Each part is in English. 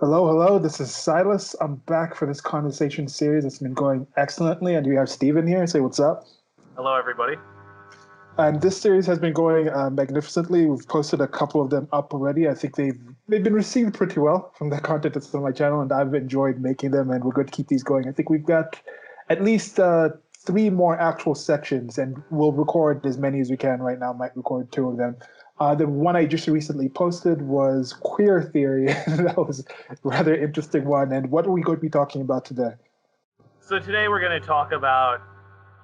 Hello, hello. This is Silas. I'm back for this conversation series. It's been going excellently, and we have Steven here. Say what's up. Hello, everybody. And this series has been going magnificently. We've posted a couple of them up already. I think they've been received pretty well from the content that's on my channel, and I've enjoyed making them. And we're going to keep these going. I think we've got at least three more actual sections, and we'll record as many as we can. Right now, might record two of them. The one I just recently posted was queer theory. That was a rather interesting one. And what are we going to be talking about today? So today we're going to talk about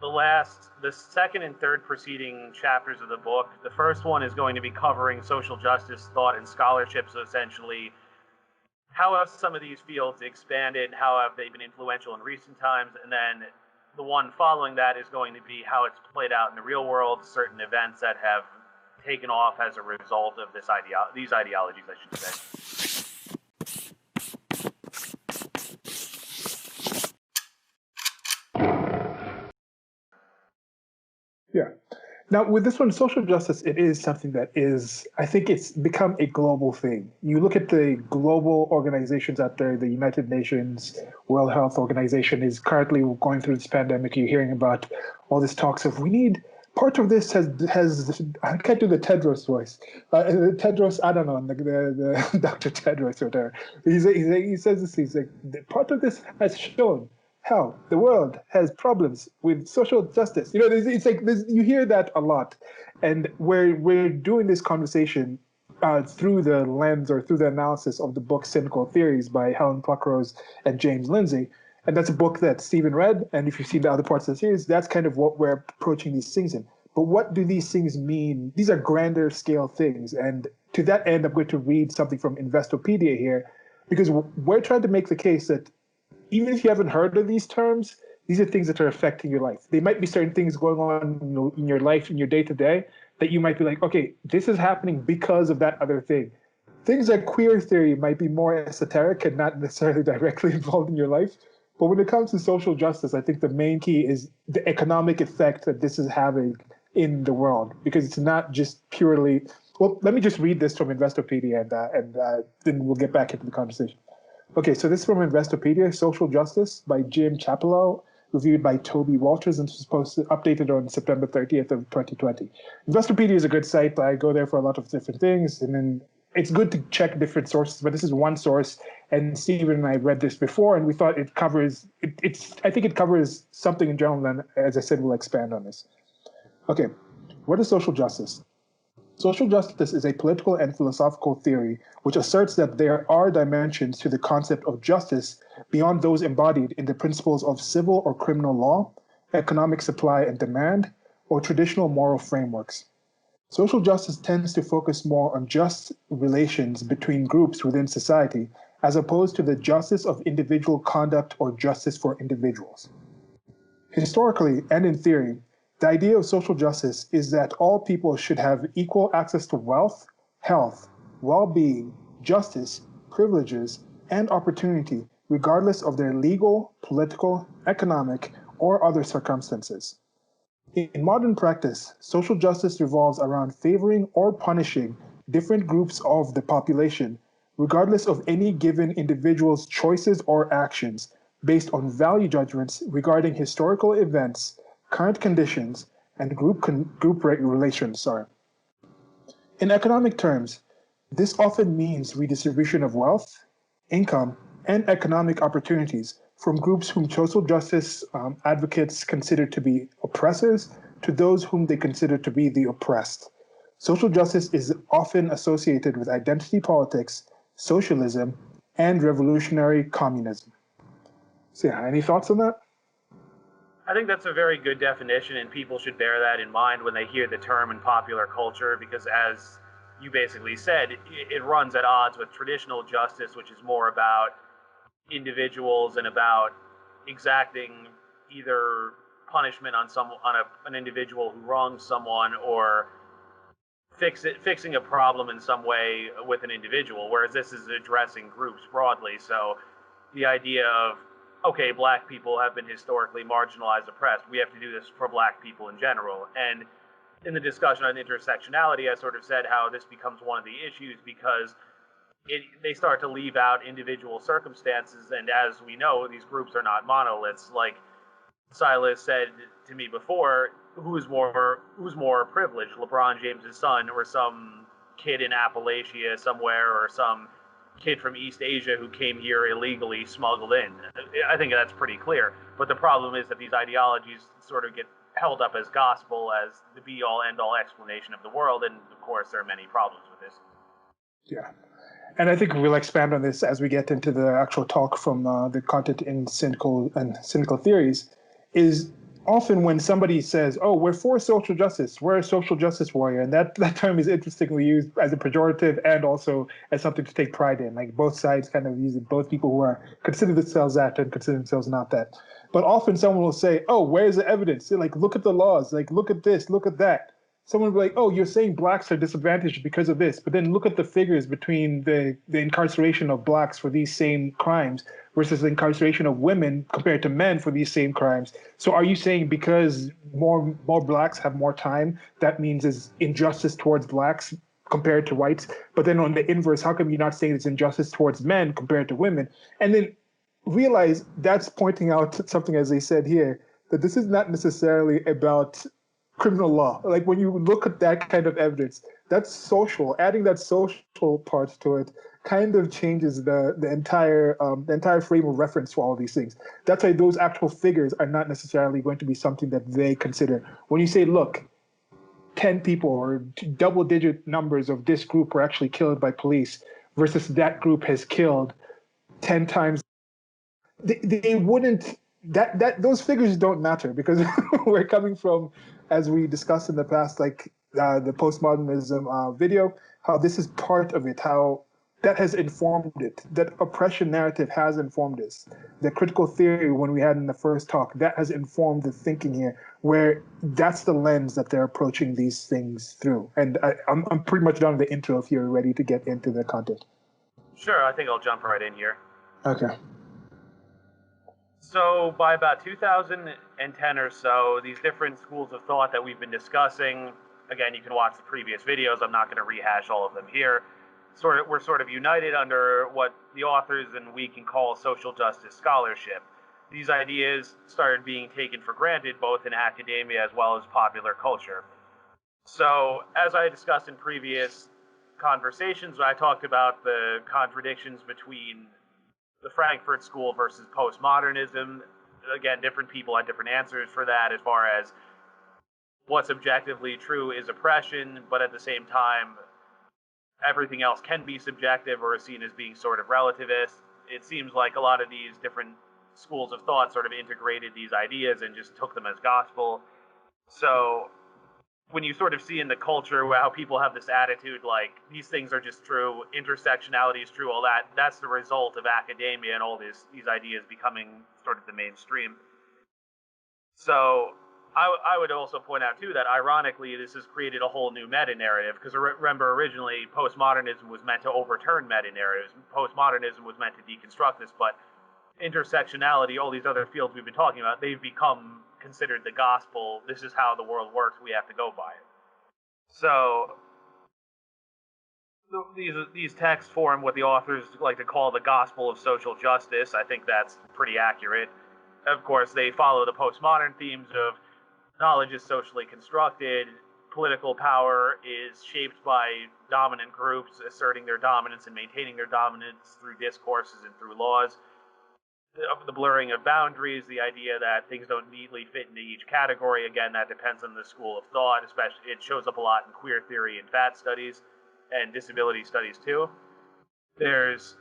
the second and third preceding chapters of the book. The first one is going to be covering social justice thought and scholarship, so essentially how have some of these fields expanded, how have they been influential in recent times, and then the one following that is going to be how it's played out in the real world, certain events that have taken off as a result of these ideologies, I should say. Yeah. Now, with this one, social justice, it is something that is, I think it's become a global thing. You look at the global organizations out there, the United Nations, World Health Organization is currently going through this pandemic. You're hearing about all this talks of we need, part of this has I can't do the Tedros voice. Tedros, I don't know, the Dr. Tedros or whatever. He says this, he's like, part of this has shown how the world has problems with social justice. You know, it's like you hear that a lot, and we're doing this conversation through the lens or through the analysis of the book Cynical Theories by Helen Pluckrose and James Lindsay. And that's a book that Stephen read, and if you've seen the other parts of the series, that's kind of what we're approaching these things in. But what do these things mean? These are grander scale things, and to that end, I'm going to read something from Investopedia here, because we're trying to make the case that even if you haven't heard of these terms, these are things that are affecting your life. They might be certain things going on in your life, in your day to day, that you might be like, okay, this is happening because of that other thing. Things like queer theory might be more esoteric and not necessarily directly involved in your life. But when it comes to social justice, I think the main key is the economic effect that this is having in the world, because it's not just purely. Well, let me just read this from Investopedia, and then we'll get back into the conversation. Okay, so this is from Investopedia, Social Justice by Jim Chapello, reviewed by Toby Walters, and this was updated on September 30th of 2020. Investopedia is a good site. I go there for a lot of different things, and then it's good to check different sources, but this is one source, and Stephen and I read this before, and we thought it covers, I think it covers something in general, and as I said, we'll expand on this. Okay, what is social justice? Social justice is a political and philosophical theory which asserts that there are dimensions to the concept of justice beyond those embodied in the principles of civil or criminal law, economic supply and demand, or traditional moral frameworks. Social justice tends to focus more on just relations between groups within society, as opposed to the justice of individual conduct or justice for individuals. Historically and in theory, the idea of social justice is that all people should have equal access to wealth, health, well-being, justice, privileges, and opportunity, regardless of their legal, political, economic, or other circumstances. In modern practice, social justice revolves around favoring or punishing different groups of the population, regardless of any given individual's choices or actions, based on value judgments regarding historical events, current conditions, and group relations. In economic terms, this often means redistribution of wealth, income, and economic opportunities from groups whom social justice advocates consider to be oppressors to those whom they consider to be the oppressed. Social justice is often associated with identity politics, socialism, and revolutionary communism. So yeah, any thoughts on that? I think that's a very good definition, and people should bear that in mind when they hear the term in popular culture, because as you basically said, it runs at odds with traditional justice, which is more about individuals and about exacting either punishment on an individual who wrongs someone, or fixing a problem in some way with an individual, whereas this is addressing groups broadly. So the idea of, okay, black people have been historically marginalized, oppressed, we have to do this for black people in general. And in the discussion on intersectionality, I sort of said how this becomes one of the issues, because they start to leave out individual circumstances, and as we know, these groups are not monoliths. Like Silas said to me before, who's more privileged, LeBron James's son or some kid in Appalachia somewhere, or some kid from East Asia who came here illegally smuggled in? I think that's pretty clear. But the problem is that these ideologies sort of get held up as gospel, as the be-all, end-all explanation of the world, and of course there are many problems with this. Yeah. And I think we'll expand on this as we get into the actual talk from the content in Cynical Theories, is often when somebody says, oh, we're for social justice, we're a social justice warrior, and that term is interestingly used as a pejorative and also as something to take pride in. Like both sides kind of use it, both people who are consider themselves that and consider themselves not that. But often someone will say, oh, where's the evidence? They're like, look at the laws, like look at this, look at that. Someone will be like, oh, you're saying blacks are disadvantaged because of this, but then look at the figures between the incarceration of blacks for these same crimes versus the incarceration of women compared to men for these same crimes. So are you saying because more blacks have more time, that means it's injustice towards blacks compared to whites? But then on the inverse, how come you're not saying it's injustice towards men compared to women? And then realize that's pointing out something, as they said here, that this is not necessarily about criminal law. Like when you look at that kind of evidence, that's social. Adding that social part to it kind of changes the entire frame of reference for all these things. That's why those actual figures are not necessarily going to be something that they consider. When you say, look, 10 people or double-digit numbers of this group were actually killed by police versus that group has killed 10 times, they wouldn't. Those figures don't matter because we're coming from, as we discussed in the past, like the postmodernism video, how this is part of it, how that has informed it, that oppression narrative has informed us. The critical theory, when we had in the first talk, that has informed the thinking here, where that's the lens that they're approaching these things through. And I'm pretty much done with the intro if you're ready to get into the content. Sure, I think I'll jump right in here. Okay. So by about 2010 or so, these different schools of thought that we've been discussing, again, you can watch the previous videos, I'm not going to rehash all of them here, we're sort of united under what the authors and we can call social justice scholarship. These ideas started being taken for granted both in academia as well as popular culture. So as I discussed in previous conversations, when I talked about the contradictions between the Frankfurt School versus postmodernism, again, different people had different answers for that as far as what's objectively true is oppression, but at the same time, everything else can be subjective or is seen as being sort of relativist. It seems like a lot of these different schools of thought sort of integrated these ideas and just took them as gospel. So when you sort of see in the culture how people have this attitude like these things are just true, intersectionality is true, all that, that's the result of academia and all these ideas becoming sort of the mainstream. So I would also point out too that ironically this has created a whole new meta-narrative, because remember originally postmodernism was meant to overturn meta-narratives, postmodernism was meant to deconstruct this, but intersectionality, all these other fields we've been talking about, they've become considered the gospel. This is how the world works. We have to go by it. So these texts form what the authors like to call the gospel of social justice. I think that's pretty accurate. Of course, they follow the postmodern themes of knowledge is socially constructed, political power is shaped by dominant groups asserting their dominance and maintaining their dominance through discourses and through laws. The blurring of boundaries, the idea that things don't neatly fit into each category. Again, that depends on the school of thought, especially it shows up a lot in queer theory and fat studies and disability studies too. There's,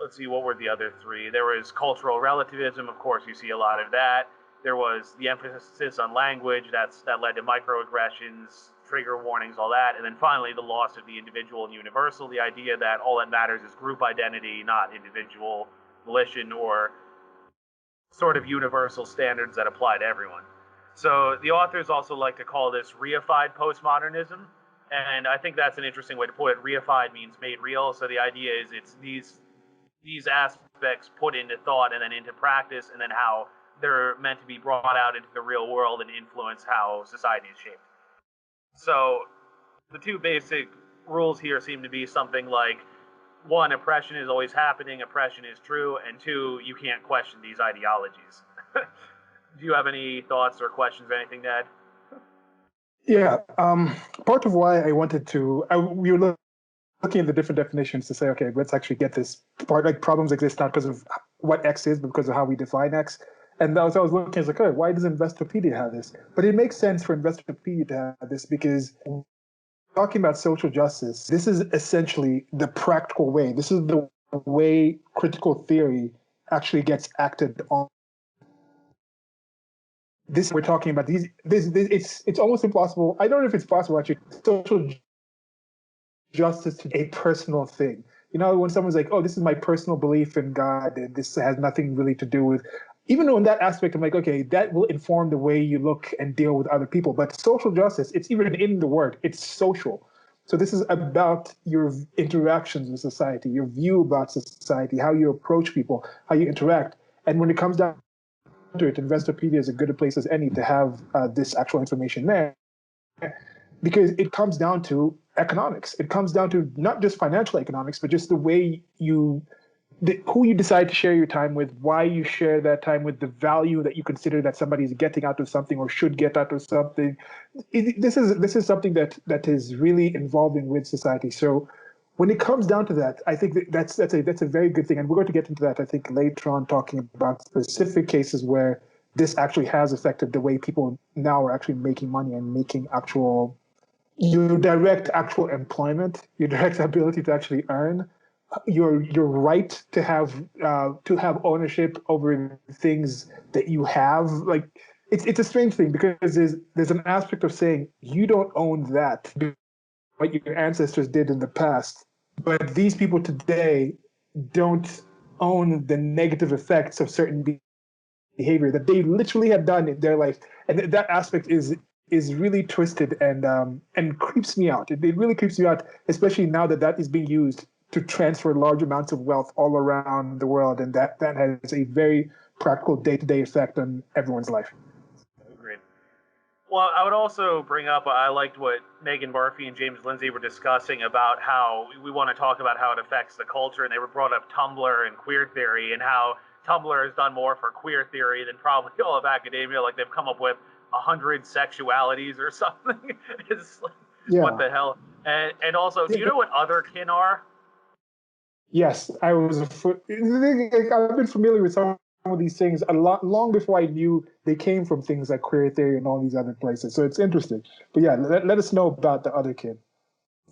let's see, what were the other three? There was cultural relativism, of course, you see a lot of that. There was the emphasis on language, that led to microaggressions, trigger warnings, all that. And then finally, the loss of the individual and universal, the idea that all that matters is group identity, not individual volition or sort of universal standards that apply to everyone. So the authors also like to call this reified postmodernism, and I think that's an interesting way to put it. Reified means made real, so the idea is it's these aspects put into thought and then into practice, and then how they're meant to be brought out into the real world and influence how society is shaped. So the two basic rules here seem to be something like one, oppression is always happening, oppression is true, and two, you can't question these ideologies. Do you have any thoughts or questions or anything to add? Yeah, part of why I wanted to, we were looking at the different definitions to say, okay, let's actually get this part, like problems exist not because of what X is, but because of how we define X. And I was looking, I was like, oh, why does Investopedia have this? But it makes sense for Investopedia to have this because talking about social justice, this is essentially the practical way. This is the way critical theory actually gets acted on. This we're talking about these. This it's almost impossible. I don't know if it's possible actually. Social justice to a personal thing. You know, when someone's like, "Oh, this is my personal belief in God, and this has nothing really to do with," even though in that aspect, I'm like, okay, that will inform the way you look and deal with other people. But social justice, it's even in the word, it's social. So this is about your interactions with society, your view about society, how you approach people, how you interact. And when it comes down to it, Investopedia is as good a place as any to have this actual information there, because it comes down to economics. It comes down to not just financial economics, but just the way who you decide to share your time with, why you share that time with, the value that you consider that somebody's getting out of something or should get out of something. This is something that is really involving with society. So when it comes down to that, I think that's a very good thing, and we're going to get into that, I think, later on, talking about specific cases where this actually has affected the way people now are actually making money and making your direct actual employment, your direct ability to actually earn, your right to have ownership over things that you have. Like it's a strange thing because there's an aspect of saying you don't own that, what your ancestors did in the past, but these people today don't own the negative effects of certain behavior that they literally have done in their life, and that aspect is really twisted and creeps me out. It really creeps me out, especially now that is being used to transfer large amounts of wealth all around the world, and that has a very practical day-to-day effect on everyone's life. Agreed. Well, I would also bring up, I liked what Megan Murphy and James Lindsay were discussing about how we want to talk about how it affects the culture, and they were brought up Tumblr and queer theory, and how Tumblr has done more for queer theory than probably all of academia. Like they've come up with 100 sexualities or something. It's like, yeah. What the hell? And also, do you know what otherkin are? Yes, I've been familiar with some of these things a lot long before I knew they came from things like queer theory and all these other places. So it's interesting. But yeah, let us know about the otherkin.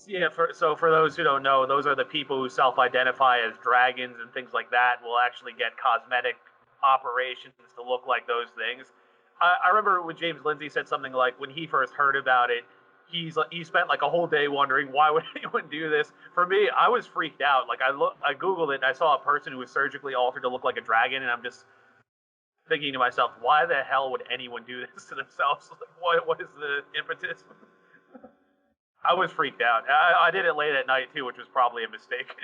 Yeah, so for those who don't know, those are the people who self-identify as dragons and things like that, will actually get cosmetic operations to look like those things. I remember when James Lindsay said something like, when he first heard about it, he spent like a whole day wondering why would anyone do this. For me, I was freaked out. Like I Googled it and I saw a person who was surgically altered to look like a dragon, and I'm just thinking to myself, why the hell would anyone do this to themselves? Like, what is the impetus? I was freaked out. I did it late at night too, which was probably a mistake.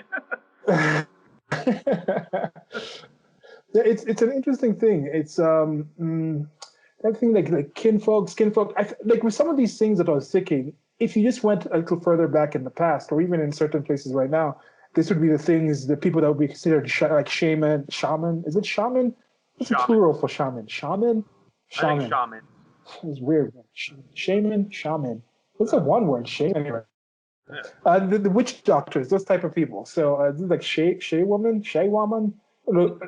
Yeah, it's an interesting thing. It's that thing like kinfolk. Like with some of these things that I was thinking, if you just went a little further back in the past, or even in certain places right now, this would be the people that would be considered like shaman. Is it shaman? What's the plural for shaman? Shaman. I think shaman. It's weird. Shaman. What's the one word? Shaman. Anyway. Yeah. The witch doctors, those type of people. So this is like Shay woman. Shaman. No,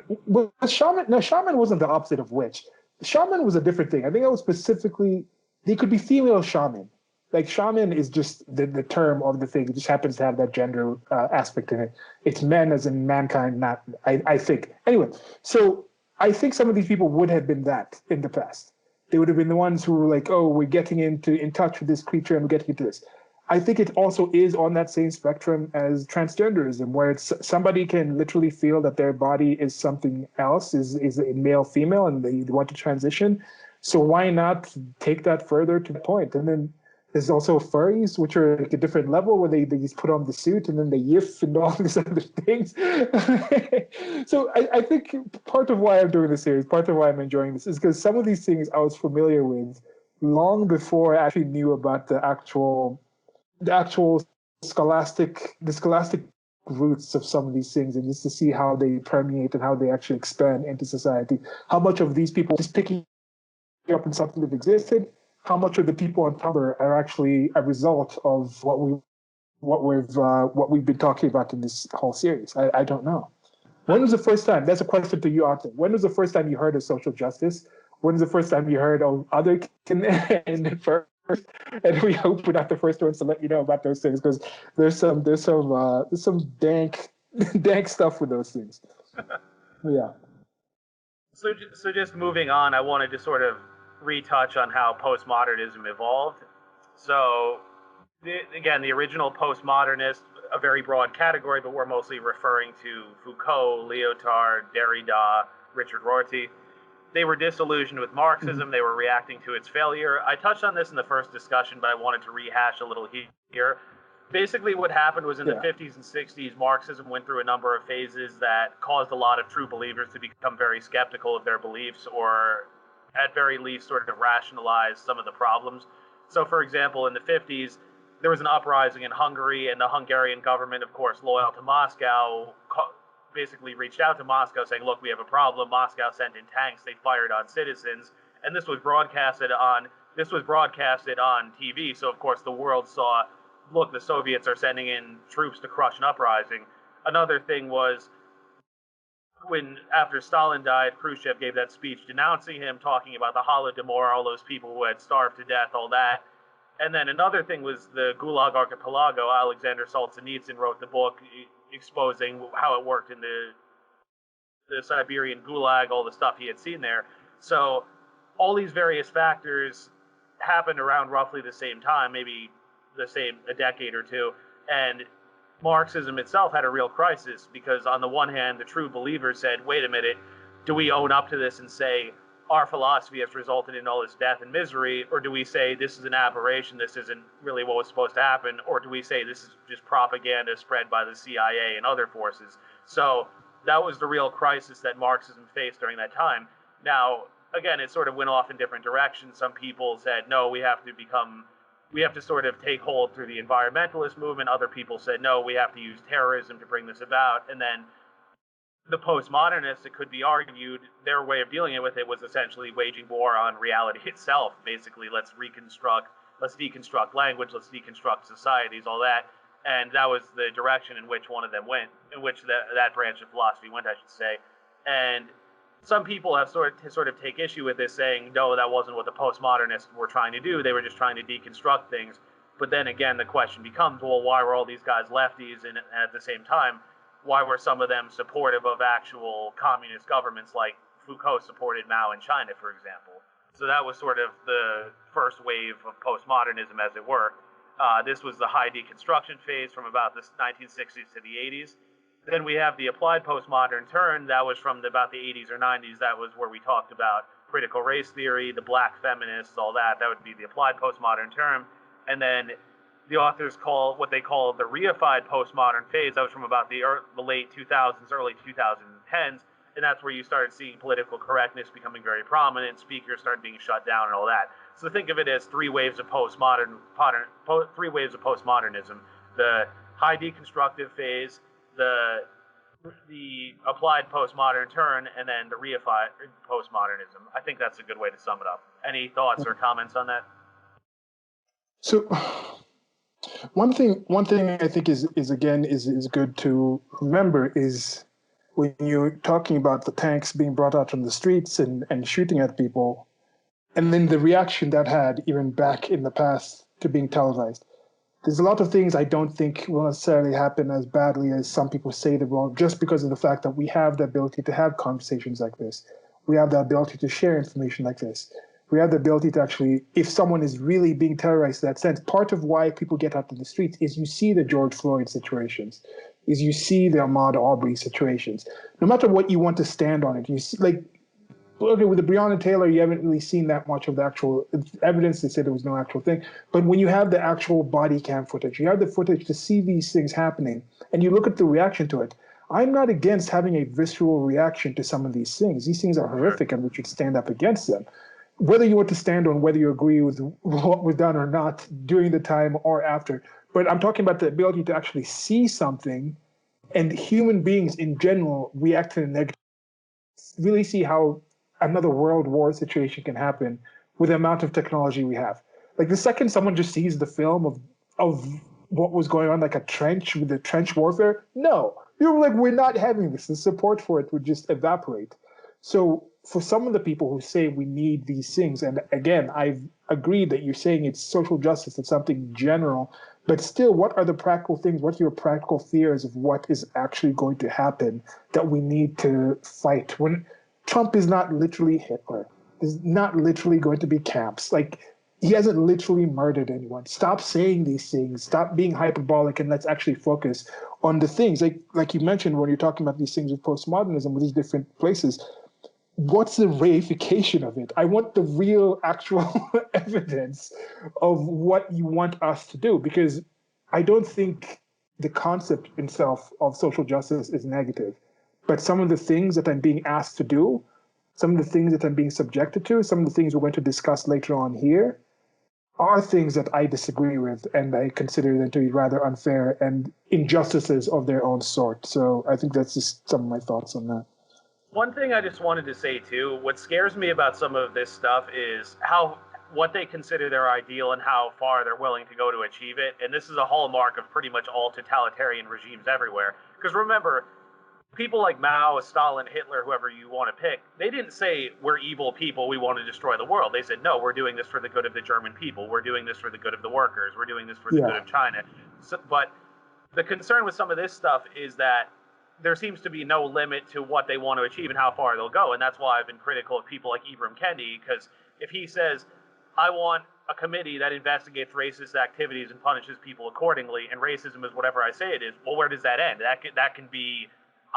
shaman wasn't the opposite of witch. Shaman was a different thing. I think it was specifically, they could be female shaman. Like shaman is just the term of the thing. It just happens to have that gender aspect in it. It's men as in mankind, not, I think. Anyway, so I think some of these people would have been that in the past. They would have been the ones who were like, oh, we're getting in touch with this creature and we're getting into this. I think it also is on that same spectrum as transgenderism, where it's somebody can literally feel that their body is something else, is a male, female, and they want to transition. So why not take that further to the point? And then there's also furries, which are like a different level, where they just put on the suit and then they yiff and all these other things. So I think part of why I'm doing this series, part of why I'm enjoying this, is because some of these things I was familiar with long before I actually knew about the actual scholastic roots of some of these things, and just to see how they permeate and how they actually expand into society. How much of these people just picking up on something that existed, how much of the people on Tumblr are actually a result of what we've been talking about in this whole series. I don't know. When was the first time? That's a question to you, Arthur. When was the first time you heard of social justice? When was the first time you heard of other and first? And we hope we're not the first ones to let you know about those things, because there's some dank stuff with those things. Yeah. So just moving on, I wanted to sort of retouch on how postmodernism evolved. So again, the original postmodernists, a very broad category, but we're mostly referring to Foucault, Lyotard, Derrida, Richard Rorty. They were disillusioned with Marxism. They were reacting to its failure. I touched on this in the first discussion, but I wanted to rehash a little here. Basically, what happened was in the 50s and 60s, Marxism went through a number of phases that caused a lot of true believers to become very skeptical of their beliefs, or at very least sort of rationalize some of the problems. So, for example, in the 50s, there was an uprising in Hungary, and the Hungarian government, of course, loyal to Moscow, basically reached out to Moscow saying, look, we have a problem. Moscow sent in tanks. They fired on citizens. And this was broadcasted on TV. So, of course, the world saw, look, the Soviets are sending in troops to crush an uprising. Another thing was when, after Stalin died, Khrushchev gave that speech denouncing him, talking about the Holodomor, all those people who had starved to death, all that. And then another thing was the Gulag Archipelago. Alexander Solzhenitsyn wrote the book exposing how it worked in the Siberian Gulag, all the stuff he had seen there. So all these various factors happened around roughly the same time, maybe a decade or two. And Marxism itself had a real crisis, because on the one hand, the true believers said, wait a minute, do we own up to this and say, our philosophy has resulted in all this death and misery, or do we say this is an aberration, this isn't really what was supposed to happen, or do we say this is just propaganda spread by the CIA and other forces? So that was the real crisis that Marxism faced during that time. Now, again, it sort of went off in different directions. Some people said, no, we have to sort of take hold through the environmentalist movement. Other people said, no, we have to use terrorism to bring this about. And then the postmodernists, it could be argued, their way of dealing with it was essentially waging war on reality itself. Basically, let's deconstruct language, let's deconstruct societies, all that. And that was the direction in which one of them went, in which that branch of philosophy went, I should say. And some people have sort of take issue with this, saying, no, that wasn't what the postmodernists were trying to do. They were just trying to deconstruct things. But then again, the question becomes, well, why were all these guys lefties? And at the same time, why were some of them supportive of actual communist governments, like Foucault supported Mao in China, for example? So that was sort of the first wave of postmodernism, as it were. This was the high deconstruction phase from about the 1960s to the 80s. Then we have the applied postmodern turn. That was from about the 80s or 90s. That was where we talked about critical race theory, the black feminists, all that. That would be the applied postmodern term. And then the authors call what they call the reified postmodern phase. That was from about the late 2000s, early 2010s. And that's where you started seeing political correctness becoming very prominent. Speakers started being shut down and all that. So think of it as three waves of postmodernism. The high deconstructive phase, the applied postmodern turn, and then the reified postmodernism. I think that's a good way to sum it up. Any thoughts or comments on that? So one thing I think is good to remember is when you're talking about the tanks being brought out from the streets and shooting at people, and then the reaction that had even back in the past to being televised. There's a lot of things I don't think will necessarily happen as badly as some people say they will, just because of the fact that we have the ability to have conversations like this. We have the ability to share information like this. We have the ability to actually, if someone is really being terrorized in that sense, part of why people get out to the streets is you see the George Floyd situations, is you see the Ahmaud Arbery situations. No matter what you want to stand on it, you see, like, okay, with the Breonna Taylor, you haven't really seen that much of the actual evidence. They said there was no actual thing. But when you have the actual body cam footage, you have the footage to see these things happening, and you look at the reaction to it. I'm not against having a visceral reaction to some of these things. These things are horrific, and we should stand up against them. Whether you want to stand on whether you agree with what was done or not during the time or after. But I'm talking about the ability to actually see something and human beings in general react to the negative. Really see how another world war situation can happen with the amount of technology we have. Like the second someone just sees the film of what was going on, like a trench with the trench warfare, no, you're like, we're not having this. The support for it would just evaporate. So for some of the people who say we need these things, and again, I've agreed that you're saying it's social justice, it's something general, but still, what are the practical things? What are your practical fears of what is actually going to happen that we need to fight? When Trump is not literally Hitler, is not literally going to be camps. Like, he hasn't literally murdered anyone. Stop saying these things. Stop being hyperbolic, and let's actually focus on the things. Like you mentioned when you're talking about these things with postmodernism, with these different places. What's the reification of it? I want the real, actual evidence of what you want us to do, because I don't think the concept itself of social justice is negative, but some of the things that I'm being asked to do, some of the things that I'm being subjected to, some of the things we're going to discuss later on here, are things that I disagree with, and I consider them to be rather unfair and injustices of their own sort. So I think that's just some of my thoughts on that. One thing I just wanted to say too, what scares me about some of this stuff is what they consider their ideal and how far they're willing to go to achieve it. And this is a hallmark of pretty much all totalitarian regimes everywhere. Because remember, people like Mao, Stalin, Hitler, whoever you want to pick, they didn't say, we're evil people, we want to destroy the world. They said, no, we're doing this for the good of the German people. We're doing this for the good of the workers. We're doing this for the good of China. But the concern with some of this stuff is that there seems to be no limit to what they want to achieve and how far they'll go. And that's why I've been critical of people like Ibram Kendi, because if he says, I want a committee that investigates racist activities and punishes people accordingly, and racism is whatever I say it is, well, where does that end? That can be,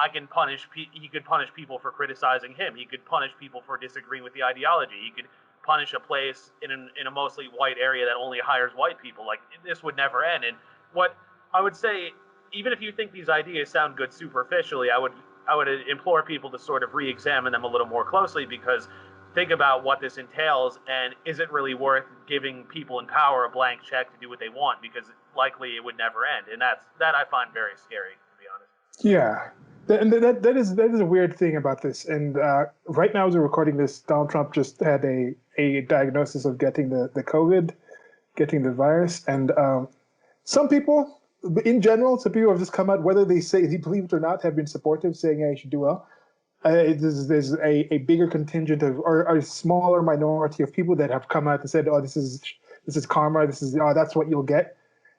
he could punish people for criticizing him. He could punish people for disagreeing with the ideology. He could punish a place in a mostly white area that only hires white people. Like, this would never end. And what I would say, even if you think these ideas sound good superficially, I would implore people to sort of re-examine them a little more closely, because think about what this entails, and is it really worth giving people in power a blank check to do what they want, because likely it would never end. And that I find very scary, to be honest. Yeah. And that is a weird thing about this. And right now, as we're recording this, Donald Trump just had a diagnosis of getting the COVID, getting the virus. And some people, in general, some people have just come out, whether they say they believe it or not, have been supportive, saying, yeah, you should do well. There's a bigger contingent of, or a smaller minority of people that have come out and said, oh, this is karma, that's what you'll get.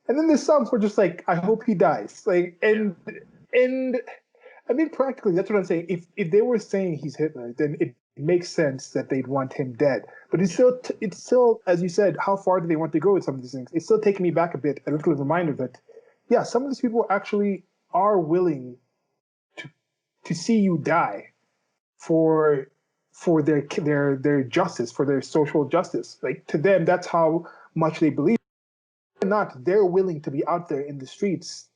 And then there's some who are just like, I hope he dies. Like, and I mean, practically, that's what I'm saying. If they were saying he's Hitler, then it makes sense that they'd want him dead. But it's still, as you said, how far do they want to go with some of these things? It's still taking me back a bit, a little reminder that, yeah, some of these people actually are willing to see you die for their justice, for their social justice. Like, to them, that's how much they believe. Or not, they're willing to be out there in the streets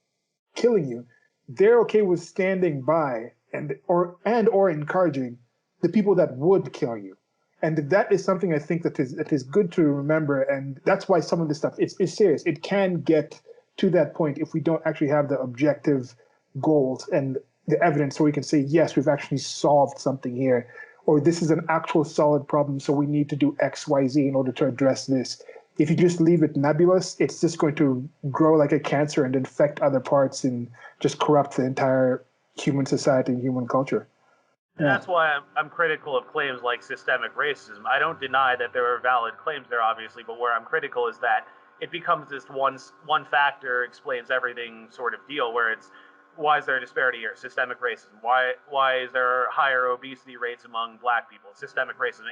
killing you. They're okay with standing by and or encouraging the people that would kill you. And that is something I think that is good to remember. And that's why some of this stuff is serious. It can get to that point if we don't actually have the objective goals and the evidence, so we can say, yes, we've actually solved something here, or this is an actual solid problem, so we need to do X, Y, Z in order to address this. If you just leave it nebulous, it's just going to grow like a cancer and infect other parts and just corrupt the entire human society and human culture. And that's why I'm critical of claims like systemic racism. I don't deny that there are valid claims there, obviously, but where I'm critical is that it becomes this one factor explains everything sort of deal, where it's, why is there a disparity here? Systemic racism. Why is there higher obesity rates among black people? Systemic racism.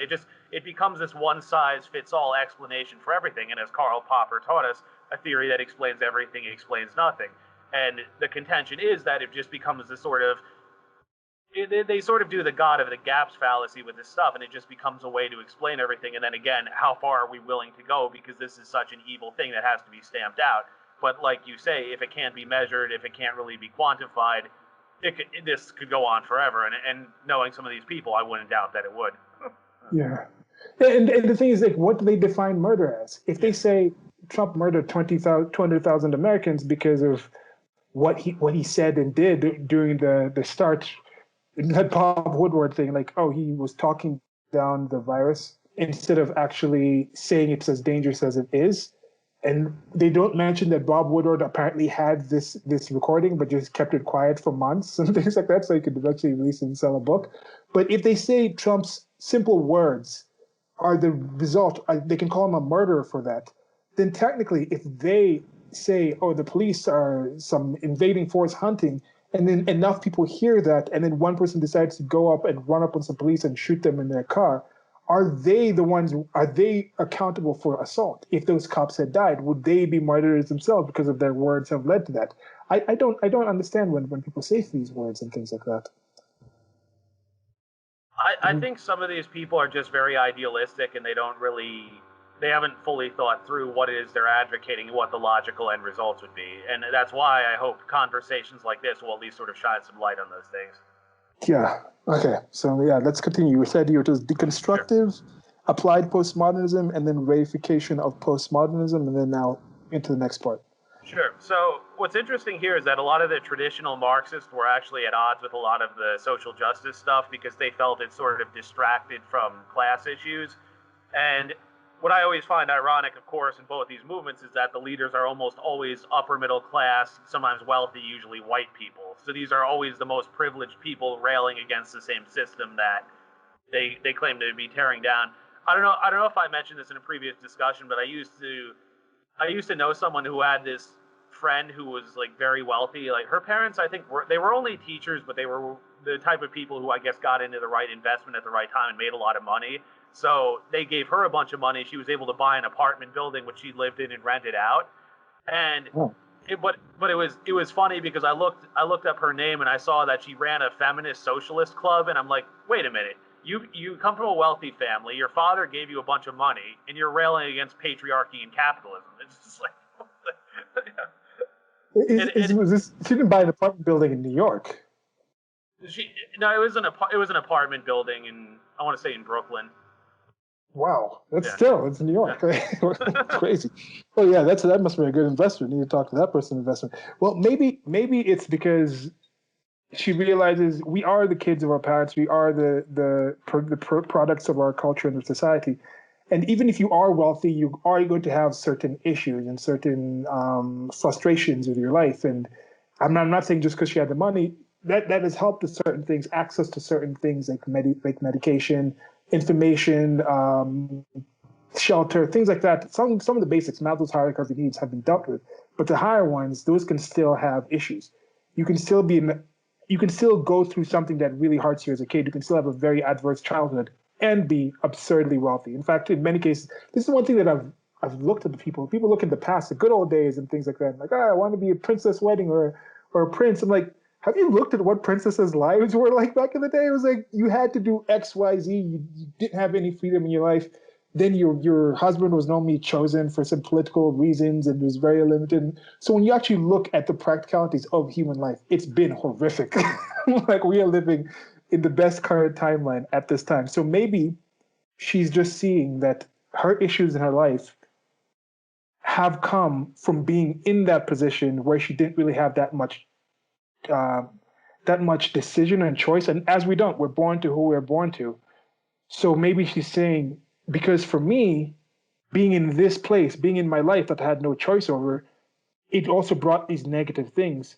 It becomes this one-size-fits-all explanation for everything. And as Karl Popper taught us, a theory that explains everything explains nothing. And the contention is that it just becomes this sort of, they sort of do the God of the gaps fallacy with this stuff, and it just becomes a way to explain everything. And then again, how far are we willing to go? Because this is such an evil thing that has to be stamped out. But like you say, if it can't be measured, if it can't really be quantified, this could go on forever. And knowing some of these people, I wouldn't doubt that it would. Yeah. And the thing is, like, what do they define murder as? If they say Trump murdered 200,000 Americans because of what he said and did during the start, that Bob Woodward thing, like, oh, he was talking down the virus instead of actually saying it's as dangerous as it is. And they don't mention that Bob Woodward apparently had this recording, but just kept it quiet for months and things like that, so he could eventually release and sell a book. But if they say Trump's simple words are the result, they can call him a murderer for that. Then technically, if they say, "Oh, the police are some invading force hunting," and then enough people hear that, and then one person decides to go up and run up on some police and shoot them in their car, are they the ones? Are they accountable for assault? If those cops had died, would they be murderers themselves because of their words have led to that? I don't understand when people say these words and things like that. I think some of these people are just very idealistic, and they haven't fully thought through what it is they're advocating and what the logical end results would be. And that's why I hope conversations like this will at least sort of shine some light on those things. Yeah. Okay. So yeah, let's continue. You said it was deconstructive, sure. Applied postmodernism, and then reification of postmodernism, and then now into the next part. Sure. So what's interesting here is that a lot of the traditional Marxists were actually at odds with a lot of the social justice stuff because they felt it sort of distracted from class issues. And what I always find ironic, of course, in both these movements is that the leaders are almost always upper middle class, sometimes wealthy, usually white people. So these are always the most privileged people railing against the same system that they claim to be tearing down. I don't know if I mentioned this in a previous discussion, but I used to know someone who had this friend who was like very wealthy. Like her parents, I think they were only teachers, but they were the type of people who I guess got into the right investment at the right time and made a lot of money. So they gave her a bunch of money. She was able to buy an apartment building which she lived in and rented out. And but it was funny because I looked up her name and I saw that she ran a feminist socialist club, and I'm like, wait a minute. You come from a wealthy family, your father gave you a bunch of money, and you're railing against patriarchy and capitalism. It's just like she didn't buy an apartment building in New York. No, it was an apartment building in, I want to say, in Brooklyn. Wow, it's New York. Yeah. Crazy. Oh yeah, that must be a good investment. You need to talk to that person investment. Well, maybe it's because she realizes we are the kids of our parents. We are the products of our culture and our society. And even if you are wealthy, you are going to have certain issues and certain frustrations with your life. And I'm not saying just because she had the money, that has helped with certain things, access to certain things like medication, information, shelter, things like that. Some of the basics, Maslow's hierarchy of needs, have been dealt with. But the higher ones, those can still have issues. You can still go through something that really hurts you as a kid. You can still have a very adverse childhood and be absurdly wealthy. In fact, in many cases, this is one thing that I've looked at the people. People look at the past, the good old days and things like that. Like, I want to be a princess wedding or a prince. I'm like, have you looked at what princesses' lives were like back in the day? It was like you had to do X, Y, Z. You didn't have any freedom in your life. Then your husband was normally chosen for some political reasons and was very limited. So when you actually look at the practicalities of human life, it's been horrific. Like we are living in the best current timeline at this time. So maybe she's just seeing that her issues in her life have come from being in that position where she didn't really have that much decision and choice. And as we're born to who we're born to. So maybe she's saying, because for me, being in this place, being in my life that I had no choice over, it also brought these negative things.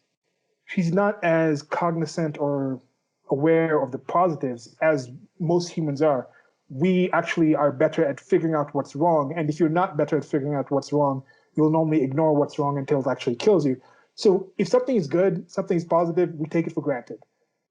She's not as cognizant or aware of the positives as most humans are. We actually are better at figuring out what's wrong. And if you're not better at figuring out what's wrong, you'll normally ignore what's wrong until it actually kills you. So if something is good, something is positive, we take it for granted.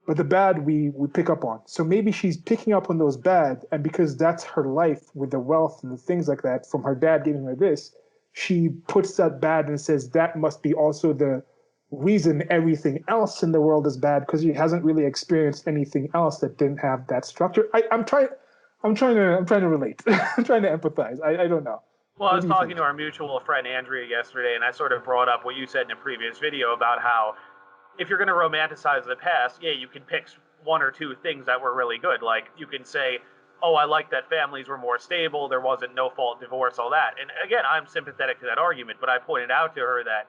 But the bad we pick up on. So maybe she's picking up on those bad, and because that's her life with the wealth and the things like that from her dad giving her this, she puts that bad and says that must be also the reason everything else in the world is bad, because she hasn't really experienced anything else that didn't have that structure. I'm trying to relate. I'm trying to empathize. I don't know. Well, I was talking to our mutual friend Andrea yesterday, and I sort of brought up what you said in a previous video about how if you're going to romanticize the past, yeah, you can pick one or two things that were really good. Like you can say, oh, I like that families were more stable, there wasn't no-fault divorce, all that. And again, I'm sympathetic to that argument, but I pointed out to her that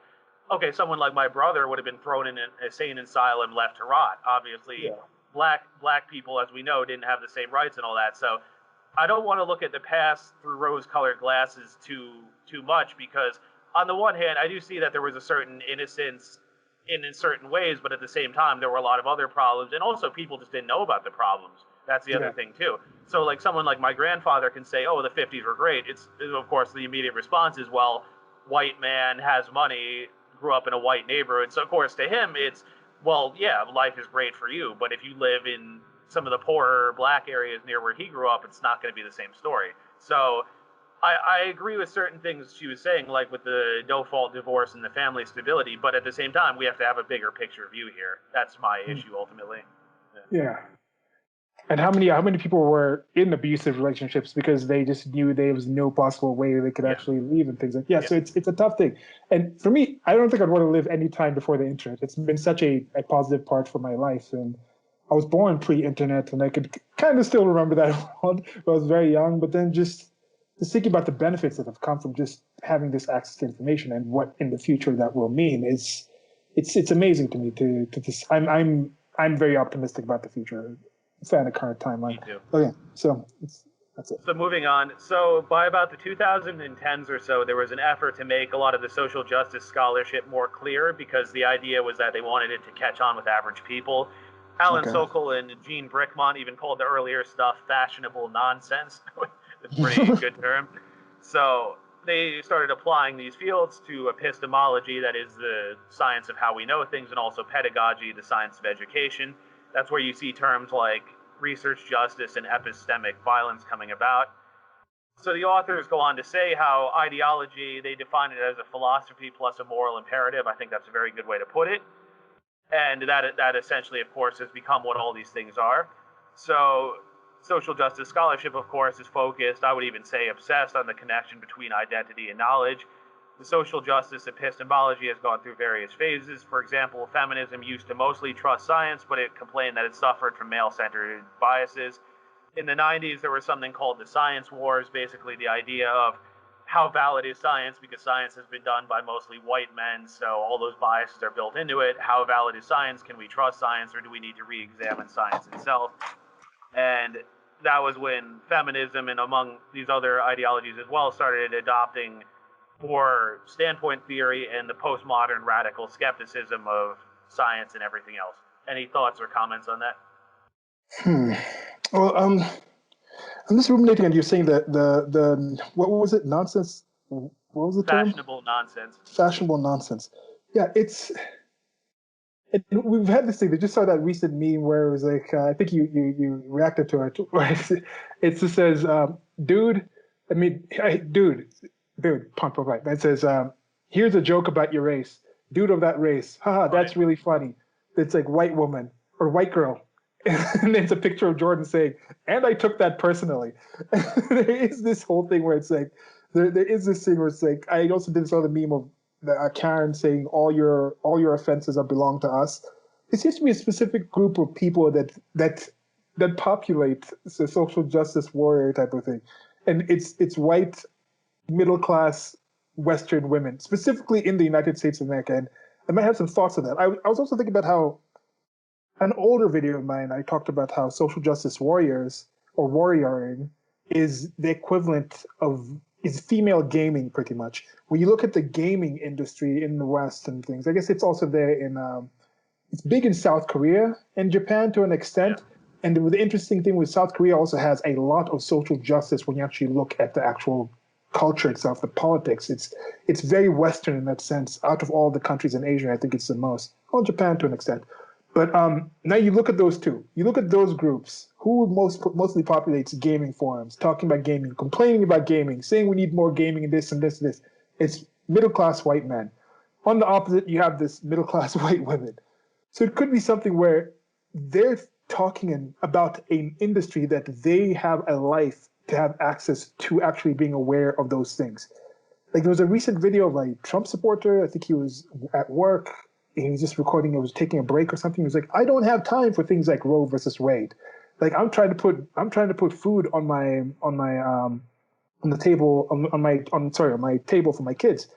okay, someone like my brother would have been thrown in an insane asylum left to rot. Obviously, black people, as we know, didn't have the same rights and all that. So I don't want to look at the past through rose-colored glasses too much, because on the one hand, I do see that there was a certain innocence in certain ways, but at the same time, there were a lot of other problems, and also people just didn't know about the problems. That's the other thing too. So like someone like my grandfather can say, "Oh, the '50s were great." It's of course the immediate response is, "Well, white man has money, grew up in a white neighborhood." So of course to him it's, well, yeah, life is great for you, but if you live in some of the poorer black areas near where he grew up, it's not going to be the same story. So I agree with certain things she was saying, like with the no-fault divorce and the family stability, but at the same time, we have to have a bigger picture view here. That's my issue, ultimately. Yeah. And how many people were in abusive relationships because they just knew there was no possible way they could actually leave and things like so it's a tough thing. And for me, I don't think I'd want to live any time before the internet. It's been such a positive part for my life, and I was born pre-internet, and I could kind of still remember that world. I was very young, but then just thinking about the benefits that have come from just having this access to information and what in the future that will mean is it's amazing to me to just I'm very optimistic about the future. Fan of current timeline. Me too. Okay, so that's it. So moving on. So by about the 2010s or so, there was an effort to make a lot of the social justice scholarship more clear, because the idea was that they wanted it to catch on with average people. Alan Sokol and Gene Brickman even called the earlier stuff fashionable nonsense. It's a pretty good term. So they started applying these fields to epistemology, that is the science of how we know things, and also pedagogy, the science of education. That's where you see terms like research justice and epistemic violence coming about. So the authors go on to say how ideology, they define it as a philosophy plus a moral imperative. I think that's a very good way to put it. And that essentially, of course, has become what all these things are. So social justice scholarship, of course, is focused, I would even say obsessed, on the connection between identity and knowledge. The social justice epistemology has gone through various phases. For example, feminism used to mostly trust science, but it complained that it suffered from male-centered biases. In the 90s, there was something called the science wars, basically the idea of how valid is science, because science has been done by mostly white men, so all those biases are built into it. How valid is science? Can we trust science, or do we need to re-examine science itself? And that was when feminism, and among these other ideologies as well, started adopting more standpoint theory and the postmodern radical skepticism of science and everything else. Any thoughts or comments on that? Well, I'm just ruminating, and you're saying that the what was it? Nonsense. What was the term? Fashionable nonsense. Fashionable nonsense. Yeah, we've had this thing. They just saw that recent meme where it was like, I think you reacted to it. It just says, dude, pump, right? That says, here's a joke about your race. Dude of that race. Haha, that's really funny. It's like white woman or white girl. And then it's a picture of Jordan saying, and I took that personally. There is this whole thing where it's like, there is this thing where it's like, I also did this other meme of Karen saying all your offenses belong to us. It seems to be a specific group of people that populate the social justice warrior type of thing. And it's white, middle class Western women, specifically in the United States of America. And I might have some thoughts on that. I was also thinking about how an older video of mine, I talked about how social justice warriors or warrioring is the equivalent of is female gaming, pretty much. When you look at the gaming industry in the West and things, I guess it's also there it's big in South Korea and Japan to an extent. Yeah. And the interesting thing with South Korea also has a lot of social justice when you actually look at the actual culture itself, the politics. It's very Western in that sense. Out of all the countries in Asia, I think it's the most. Well, Japan to an extent. But now you look at those two. You look at those groups. Who mostly populates gaming forums, talking about gaming, complaining about gaming, saying we need more gaming and this and this and this. It's middle-class white men. On the opposite, you have this middle-class white women. So it could be something where they're talking about an industry that they have a life to have access to actually being aware of those things. Like there was a recent video of a Trump supporter. I think he was at work. He was just recording. He was taking a break or something. He was like, "I don't have time for things like Roe versus Wade. Like I'm trying to put food on my table for my kids."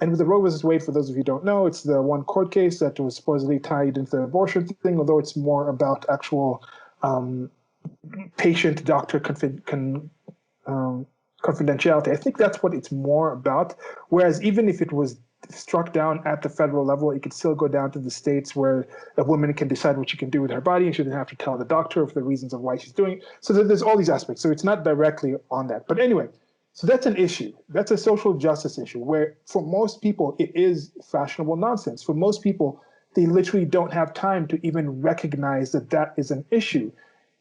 And with the Roe versus Wade, for those of you who don't know, it's the one court case that was supposedly tied into the abortion thing, although it's more about actual patient-doctor confidentiality. I think that's what it's more about. Whereas even if it was struck down at the federal level, it could still go down to the states where a woman can decide what she can do with her body and she doesn't have to tell the doctor for the reasons of why she's doing it. So there's all these aspects. So it's not directly on that. But anyway, so that's an issue. That's a social justice issue where for most people, it is fashionable nonsense. For most people, they literally don't have time to even recognize that that is an issue.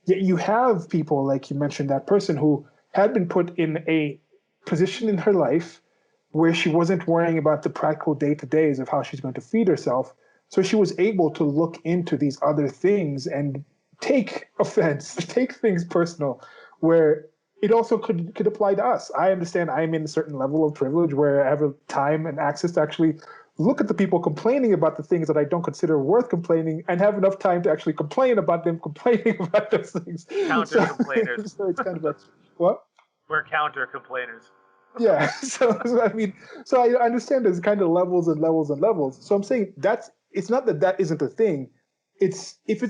Yet you have people, like you mentioned, that person who had been put in a position in her life where she wasn't worrying about the practical day-to-days of how she's going to feed herself. So she was able to look into these other things and take offense, take things personal, where it also could apply to us. I understand I'm in a certain level of privilege where I have a time and access to actually look at the people complaining about the things that I don't consider worth complaining and have enough time to actually complain about them complaining about those things. Counter-complainers. So it's kind of like, what? We're counter-complainers. Yeah, so I mean, so I understand there's kind of levels and levels and levels. So I'm saying it's not that that isn't a thing. It's if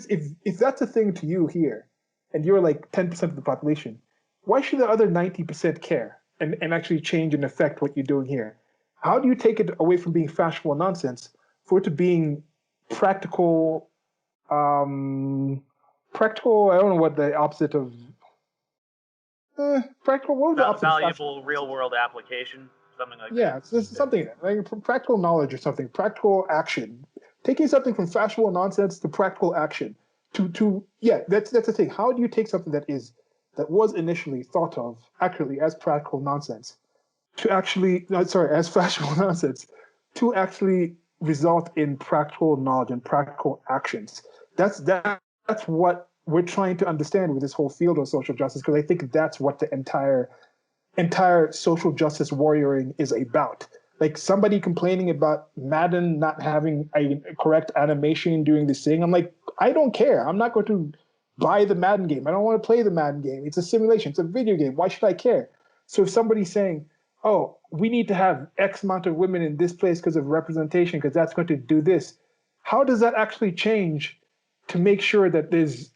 that's a thing to you here, and you're like 10% of the population, why should the other 90% care and actually change and affect what you're doing here? How do you take it away from being fashionable nonsense for it to being practical? Practical. I don't know what the opposite of. Practical. What was the opposite? Valuable real-world application, something like that. Yeah, it's something like practical knowledge or something. Practical action. Taking something from fashionable nonsense to practical action. That's the thing. How do you take something that was initially thought of accurately as practical nonsense as fashionable nonsense to actually result in practical knowledge and practical actions? That's what we're trying to understand with this whole field of social justice, because I think that's what the entire social justice warrioring is about. Like somebody complaining about Madden not having a correct animation during this thing. I'm like, I don't care. I'm not going to buy the Madden game. I don't want to play the Madden game. It's a simulation. It's a video game. Why should I care? So if somebody's saying, oh, we need to have X amount of women in this place because of representation, because that's going to do this, how does that actually change to make sure that there's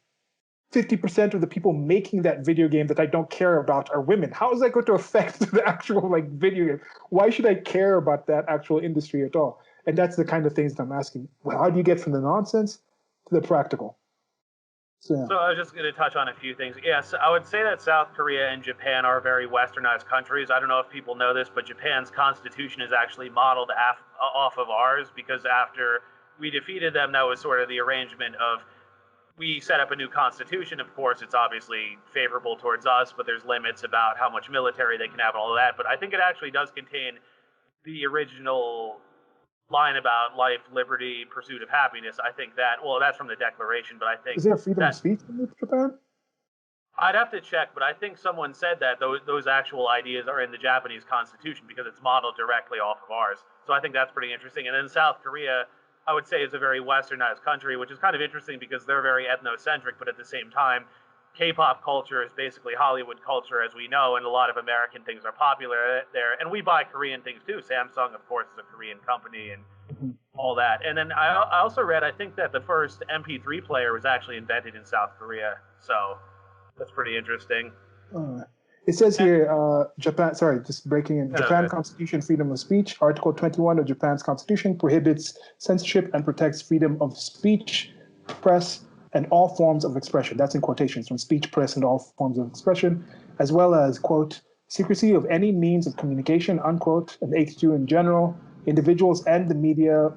50% of the people making that video game that I don't care about are women? How is that going to affect the actual video game? Why should I care about that actual industry at all? And that's the kind of things that I'm asking. Well, how do you get from the nonsense to the practical? So I was just going to touch on a few things. Yes, I would say that South Korea and Japan are very westernized countries. I don't know if people know this, but Japan's constitution is actually modeled off of ours, because after we defeated them, that was sort of the arrangement of, we set up a new constitution. Of course, it's obviously favorable towards us, but there's limits about how much military they can have and all of that. But I think it actually does contain the original line about life, liberty, pursuit of happiness. I think that, well, that's from the Declaration, but I think... Is there freedom of speech in Japan? I'd have to check, but I think someone said that those actual ideas are in the Japanese constitution because it's modeled directly off of ours. So I think that's pretty interesting. And then South Korea, I would say, is a very westernized country, which is kind of interesting because they're very ethnocentric, but at the same time, K-pop culture is basically Hollywood culture, as we know, and a lot of American things are popular there. And we buy Korean things too. Samsung, of course, is a Korean company and all that. And then I also read, I think that the first MP3 player was actually invented in South Korea. So that's pretty interesting. It says here, Japan, sorry, just breaking in. Japan Constitution, freedom of speech. Article 21 of Japan's Constitution prohibits censorship and protects freedom of speech, press, and all forms of expression. That's in quotations, from speech, press, and all forms of expression, as well as, quote, secrecy of any means of communication, unquote, and H2 in general. Individuals and the media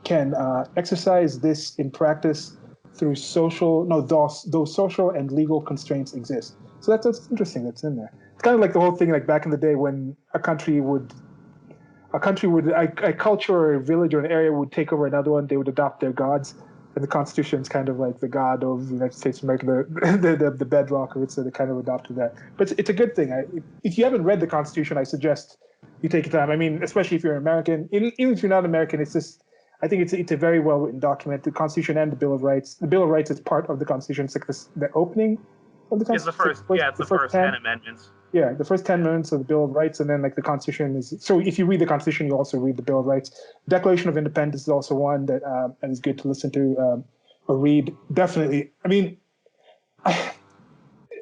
can exercise this in practice through those social and legal constraints exist. So that's interesting. That's in there. It's kind of like the whole thing, like back in the day when a culture or a village or an area would take over another one, they would adopt their gods, and the Constitution is kind of like the god of the United States of America, the bedrock of it. So they kind of adopted that. But it's a good thing. If you haven't read the Constitution, I suggest you take your time. I mean, especially if you're an American. Even if you're not American, it's just, I think it's a very well written document. The Constitution and the Bill of Rights. The Bill of Rights is part of the Constitution. It's like the opening of the Constitution. It's the first 10 amendments. Yeah, the first 10 minutes of the Bill of Rights, and then like the Constitution is. So if you read the Constitution, you also read the Bill of Rights. Declaration of Independence is also one that is good to listen to or read. Definitely. I mean,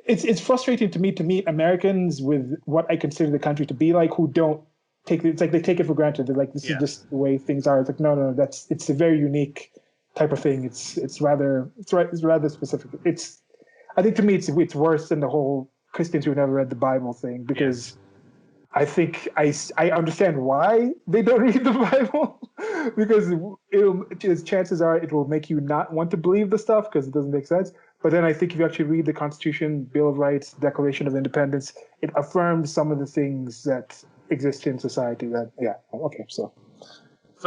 it's frustrating to me to meet Americans with what I consider the country to be like who don't take it. It's like they take it for granted. They're like, this is just the way things are. It's like, no, it's a very unique type of thing. It's rather specific. I think to me it's worse than the whole Christians who never read the Bible thing, because I think I understand why they don't read the Bible, because chances are it will make you not want to believe the stuff because it doesn't make sense. But then I think if you actually read the Constitution, Bill of Rights, Declaration of Independence, it affirms some of the things that exist in society. So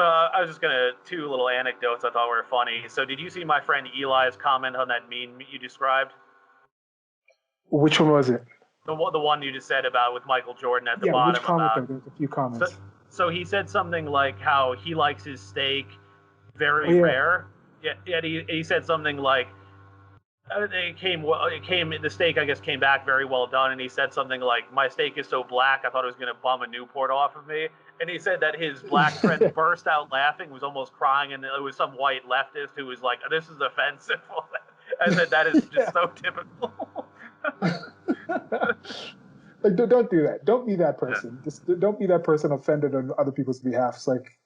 I was just two little anecdotes I thought were funny. So did you see my friend Eli's comment on that meme you described? Which one was it? The one you just said about with Michael Jordan at the bottom. Yeah, which comment? There's a few comments. So he said something like how he likes his steak very rare. Yeah, he said something like the steak I guess came back very well done, and he said something like, my steak is so black I thought it was going to bum a Newport off of me. And he said that his black friend burst out laughing, was almost crying, and it was some white leftist who was like, this is offensive. I said that is just so typical. Like, don't do that. Don't be that person. Yeah. Just don't be that person offended on other people's behalf. It's like,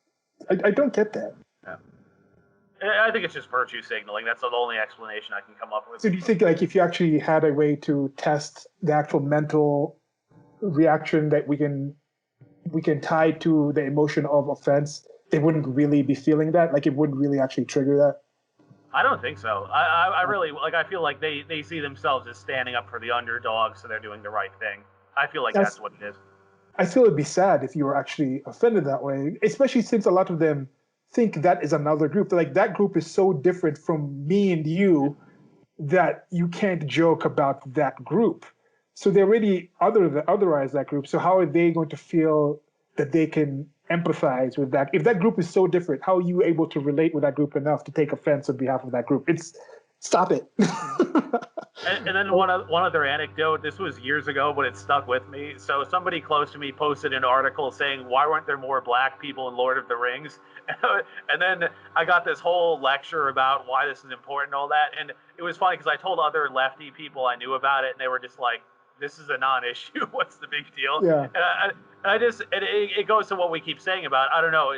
I don't get that. Yeah. I think it's just virtue signaling. That's the only explanation I can come up with. So do you think, like, if you actually had a way to test the actual mental reaction that we can tie to the emotion of offense, they wouldn't really be feeling that? Like, it wouldn't really actually trigger that? I don't think so. I really, I feel like they see themselves as standing up for the underdog, so they're doing the right thing. I feel like that's what it is. I feel it'd be sad if you were actually offended that way, especially since a lot of them think that is another group. They're like, that group is so different from me and you that you can't joke about that group. So they already otherize that group. So how are they going to feel that they can empathize with that? If that group is so different, how are you able to relate with that group enough to take offense on behalf of that group? Stop it. And then one other anecdote, this was years ago, but it stuck with me. So somebody close to me posted an article saying, why weren't there more black people in Lord of the Rings? And then I got this whole lecture about why this is important and all that. And it was funny because I told other lefty people I knew about it, and they were just like, this is a non-issue. What's the big deal? Yeah. And it goes to what we keep saying about, I don't know,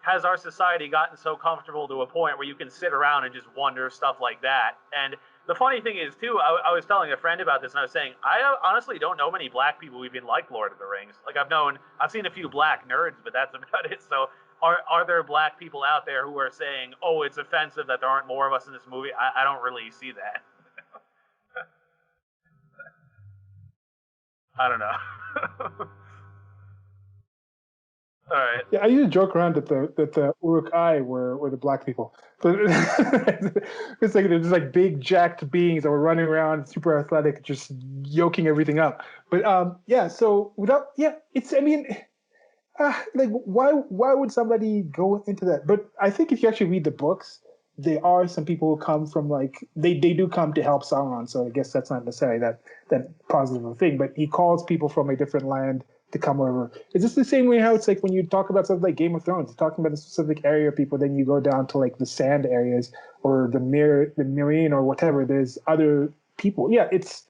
has our society gotten so comfortable to a point where you can sit around and just wonder stuff like that? And the funny thing is, too, I was telling a friend about this, and I was saying, I honestly don't know many black people who even like Lord of the Rings. Like, I've seen a few black nerds, but that's about it. So are there black people out there who are saying, oh, it's offensive that there aren't more of us in this movie? I don't really see that. I don't know. All right. Yeah, I used to joke around that the Uruk-hai were the black people, but it's like they're just like big jacked beings that were running around, super athletic, just yoking everything up. But so like why would somebody go into that? But I think if you actually read the books, there are some people who come from like they do come to help Sauron. So I guess that's not necessarily that positive of a thing. But he calls people from a different land to come over. Is this the same way how it's like when you talk about something like Game of Thrones, you're talking about a specific area of people, then you go down to like the sand areas or the marine or whatever. There's other people. Yeah, it's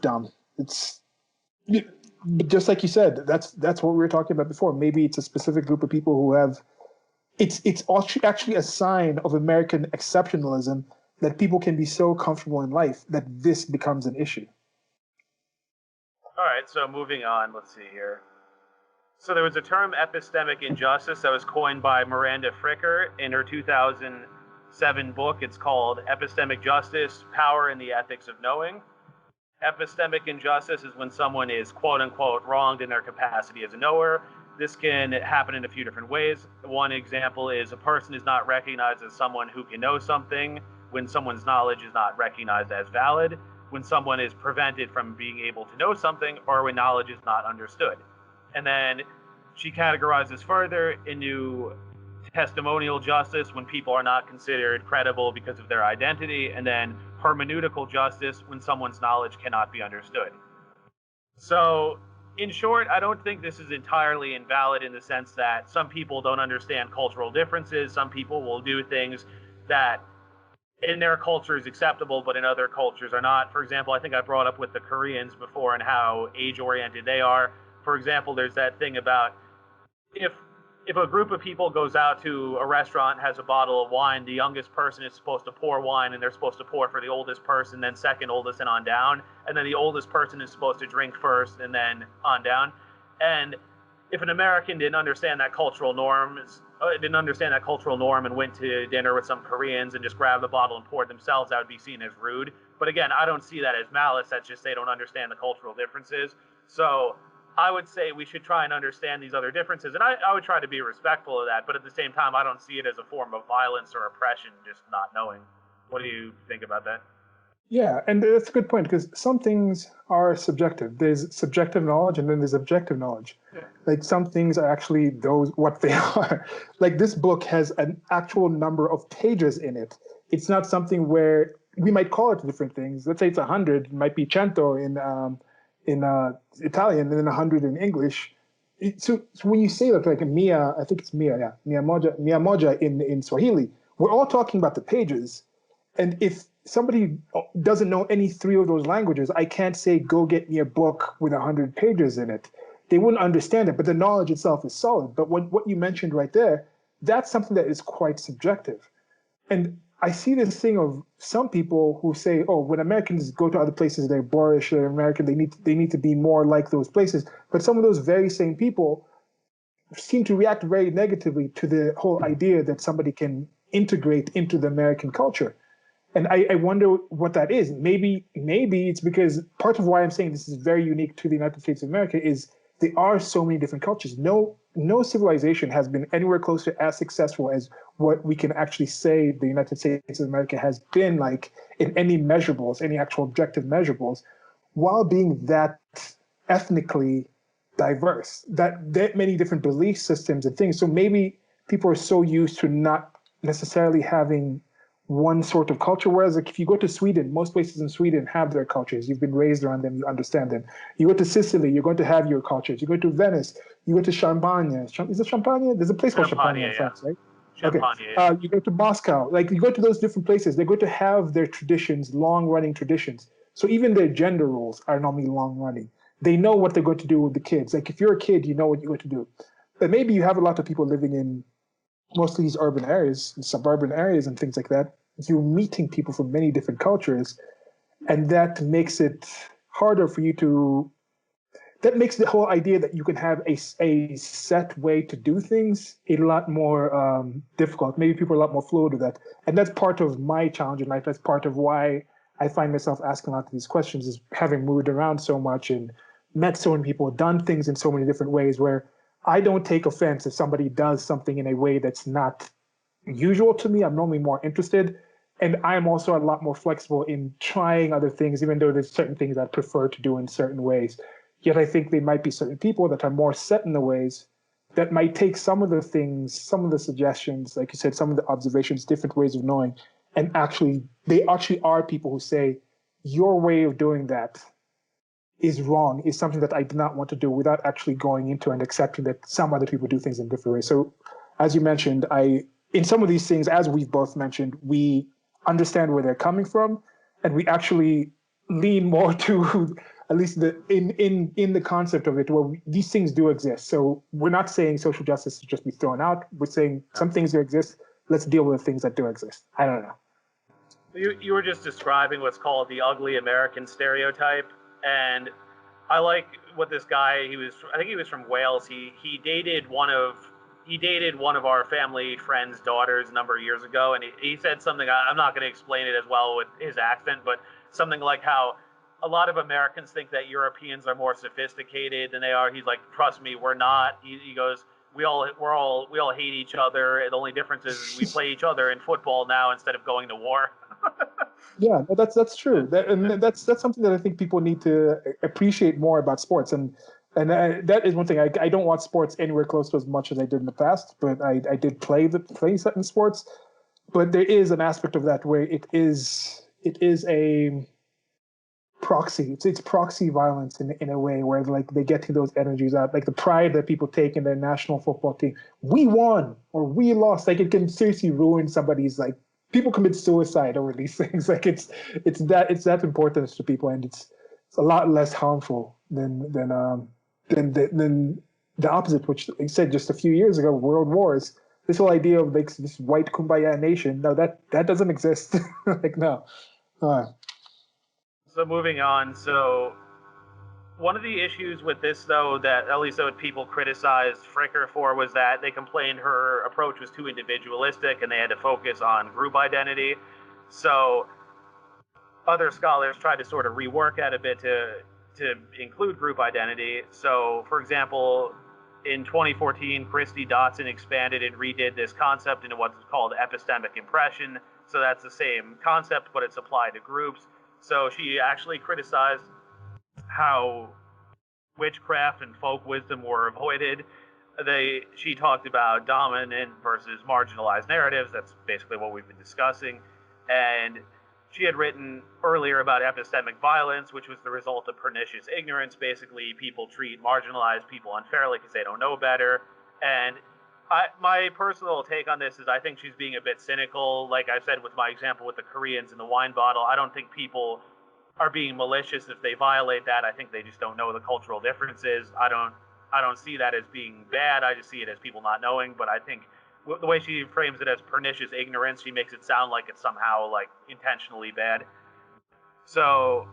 dumb. But just like you said, that's what we were talking about before. Maybe it's a specific group of people who have. It's actually a sign of American exceptionalism that people can be so comfortable in life that this becomes an issue. All right, so moving on, let's see here. So there was a term, epistemic injustice, that was coined by Miranda Fricker in her 2007 book. It's called Epistemic Justice, Power and the Ethics of Knowing. Epistemic injustice is when someone is quote-unquote wronged in their capacity as a knower. This can happen in a few different ways. One example is a person is not recognized as someone who can know something when someone's knowledge is not recognized as valid, when someone is prevented from being able to know something, or when knowledge is not understood. And then she categorizes further into testimonial justice, when people are not considered credible because of their identity, and then hermeneutical justice, when someone's knowledge cannot be understood. So, in short, I don't think this is entirely invalid in the sense that some people don't understand cultural differences. Some people will do things that in their culture is acceptable, but in other cultures are not. For example, I think I brought up with the Koreans before and how age-oriented they are. For example, there's that thing about if if a group of people goes out to a restaurant and has a bottle of wine, the youngest person is supposed to pour wine and they're supposed to pour for the oldest person, then second oldest and on down. And then the oldest person is supposed to drink first and then on down. And if an American didn't understand that cultural norm and went to dinner with some Koreans and just grabbed the bottle and poured themselves, that would be seen as rude. But again, I don't see that as malice. That's just they don't understand the cultural differences. So I would say we should try and understand these other differences. And I would try to be respectful of that. But at the same time, I don't see it as a form of violence or oppression, just not knowing. What do you think about that? Yeah, and that's a good point because some things are subjective. There's subjective knowledge and then there's objective knowledge. Yeah. Like some things are actually those what they are. Like this book has an actual number of pages in it. It's not something where we might call it different things. Let's say it's 100, it might be cento in Italian and then 100 in English. So when you say that, like Mia, I think it's Mia, yeah, Mia moja in Swahili, we're all talking about the pages. And if somebody doesn't know any three of those languages, I can't say, go get me a book with 100 pages in it. They wouldn't understand it, but the knowledge itself is solid. But what you mentioned right there, that's something that is quite subjective. And I see this thing of some people who say, oh, when Americans go to other places, they're boorish, they're American, they need to be more like those places. But some of those very same people seem to react very negatively to the whole idea that somebody can integrate into the American culture. And I wonder what that is. Maybe it's because part of why I'm saying this is very unique to the United States of America is there are so many different cultures. No civilization has been anywhere close to as successful as what we can actually say the United States of America has been like in any measurables, any actual objective measurables, while being that ethnically diverse, that many different belief systems and things. So maybe people are so used to not necessarily having one sort of culture. Whereas like, if you go to Sweden, most places in Sweden have their cultures. You've been raised around them, you understand them. You go to Sicily, you're going to have your cultures. You go to Venice, you go to Champagne. Is it Champagne? There's a place called Champagne in France, right? Champagne, okay. Yeah. You go to Moscow, like you go to those different places, they're going to have their traditions, long-running traditions. So even their gender roles are normally long-running. They know what they're going to do with the kids. Like if you're a kid, you know what you're going to do. But maybe you have a lot of people living in mostly these urban areas, suburban areas and things like that. You're meeting people from many different cultures, and that makes it harder for you to, that makes the whole idea that you can have a set way to do things a lot more difficult. Maybe people are a lot more fluid with that. And that's part of my challenge in life. That's part of why I find myself asking a lot of these questions, is having moved around so much and met so many people, done things in so many different ways, where I don't take offense if somebody does something in a way that's not usual to me. I'm normally more interested. And I'm also a lot more flexible in trying other things, even though there's certain things I prefer to do in certain ways. Yet I think there might be certain people that are more set in the ways that might take some of the things, some of the suggestions, like you said, some of the observations, different ways of knowing, and they actually are people who say, your way of doing that is wrong, is something that I do not want to do, without actually going into and accepting that some other people do things in different ways. So as you mentioned, in some of these things, as we've both mentioned, we understand where they're coming from, and we actually lean more to at least in the concept of it, where these things do exist. So we're not saying social justice should just be thrown out. We're saying some things do exist. Let's deal with the things that do exist. I don't know. You were just describing what's called the ugly American stereotype, and I like what this guy, I think he was from Wales. He dated one of our family friends' daughters a number of years ago, and he said something, I'm not going to explain it as well with his accent, but something like how a lot of Americans think that Europeans are more sophisticated than they are. He's like, trust me, we're not. He goes, we all hate each other. The only difference is we play each other in football now instead of going to war. Yeah, that's true. That's something that I think people need to appreciate more about sports. And that is one thing. I don't watch sports anywhere close to as much as I did in the past, but I did play certain sports. But there is an aspect of that where it is a proxy. It's proxy violence in a way where like they get to those energies out, like the pride that people take in their national football team. We won or we lost. Like it can seriously ruin somebody's like. People commit suicide over these things. Like it's that importance to people, and it's a lot less harmful than the opposite, which I said just a few years ago, world wars. This whole idea of like this white kumbaya nation, no, that doesn't exist. Like no. So moving on, so one of the issues with this, though, that at least what people criticized Fricker for was that they complained her approach was too individualistic and they had to focus on group identity. So other scholars tried to sort of rework that a bit to include group identity. So, for example, in 2014, Christy Dotson expanded and redid this concept into what's called epistemic impression. So that's the same concept, but it's applied to groups. So she actually criticized how witchcraft and folk wisdom were avoided. She talked about dominant versus marginalized narratives. That's basically what we've been discussing. And she had written earlier about epistemic violence, which was the result of pernicious ignorance. Basically, people treat marginalized people unfairly because they don't know better. And my personal take on this is I think she's being a bit cynical. Like I said with my example with the Koreans and the wine bottle, I don't think people are being malicious if they violate that. I think they just don't know the cultural differences. I don't see that as being bad. I just see it as people not knowing. But I think the way she frames it as pernicious ignorance, she makes it sound like it's somehow like intentionally bad. So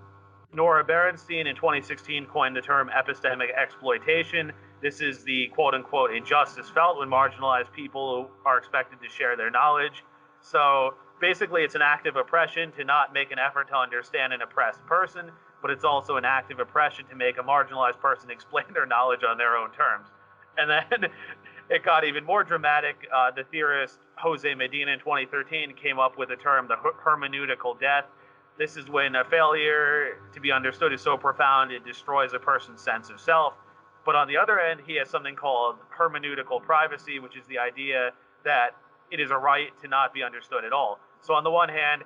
Nora Berenstein in 2016 coined the term epistemic exploitation. This is the quote-unquote injustice felt when marginalized people are expected to share their knowledge. So basically, it's an act of oppression to not make an effort to understand an oppressed person, but it's also an act of oppression to make a marginalized person explain their knowledge on their own terms. And then it got even more dramatic. The theorist Jose Medina in 2013 came up with the term the hermeneutical death. This is when a failure to be understood is so profound it destroys a person's sense of self. But on the other end, he has something called hermeneutical privacy, which is the idea that it is a right to not be understood at all. So on the one hand,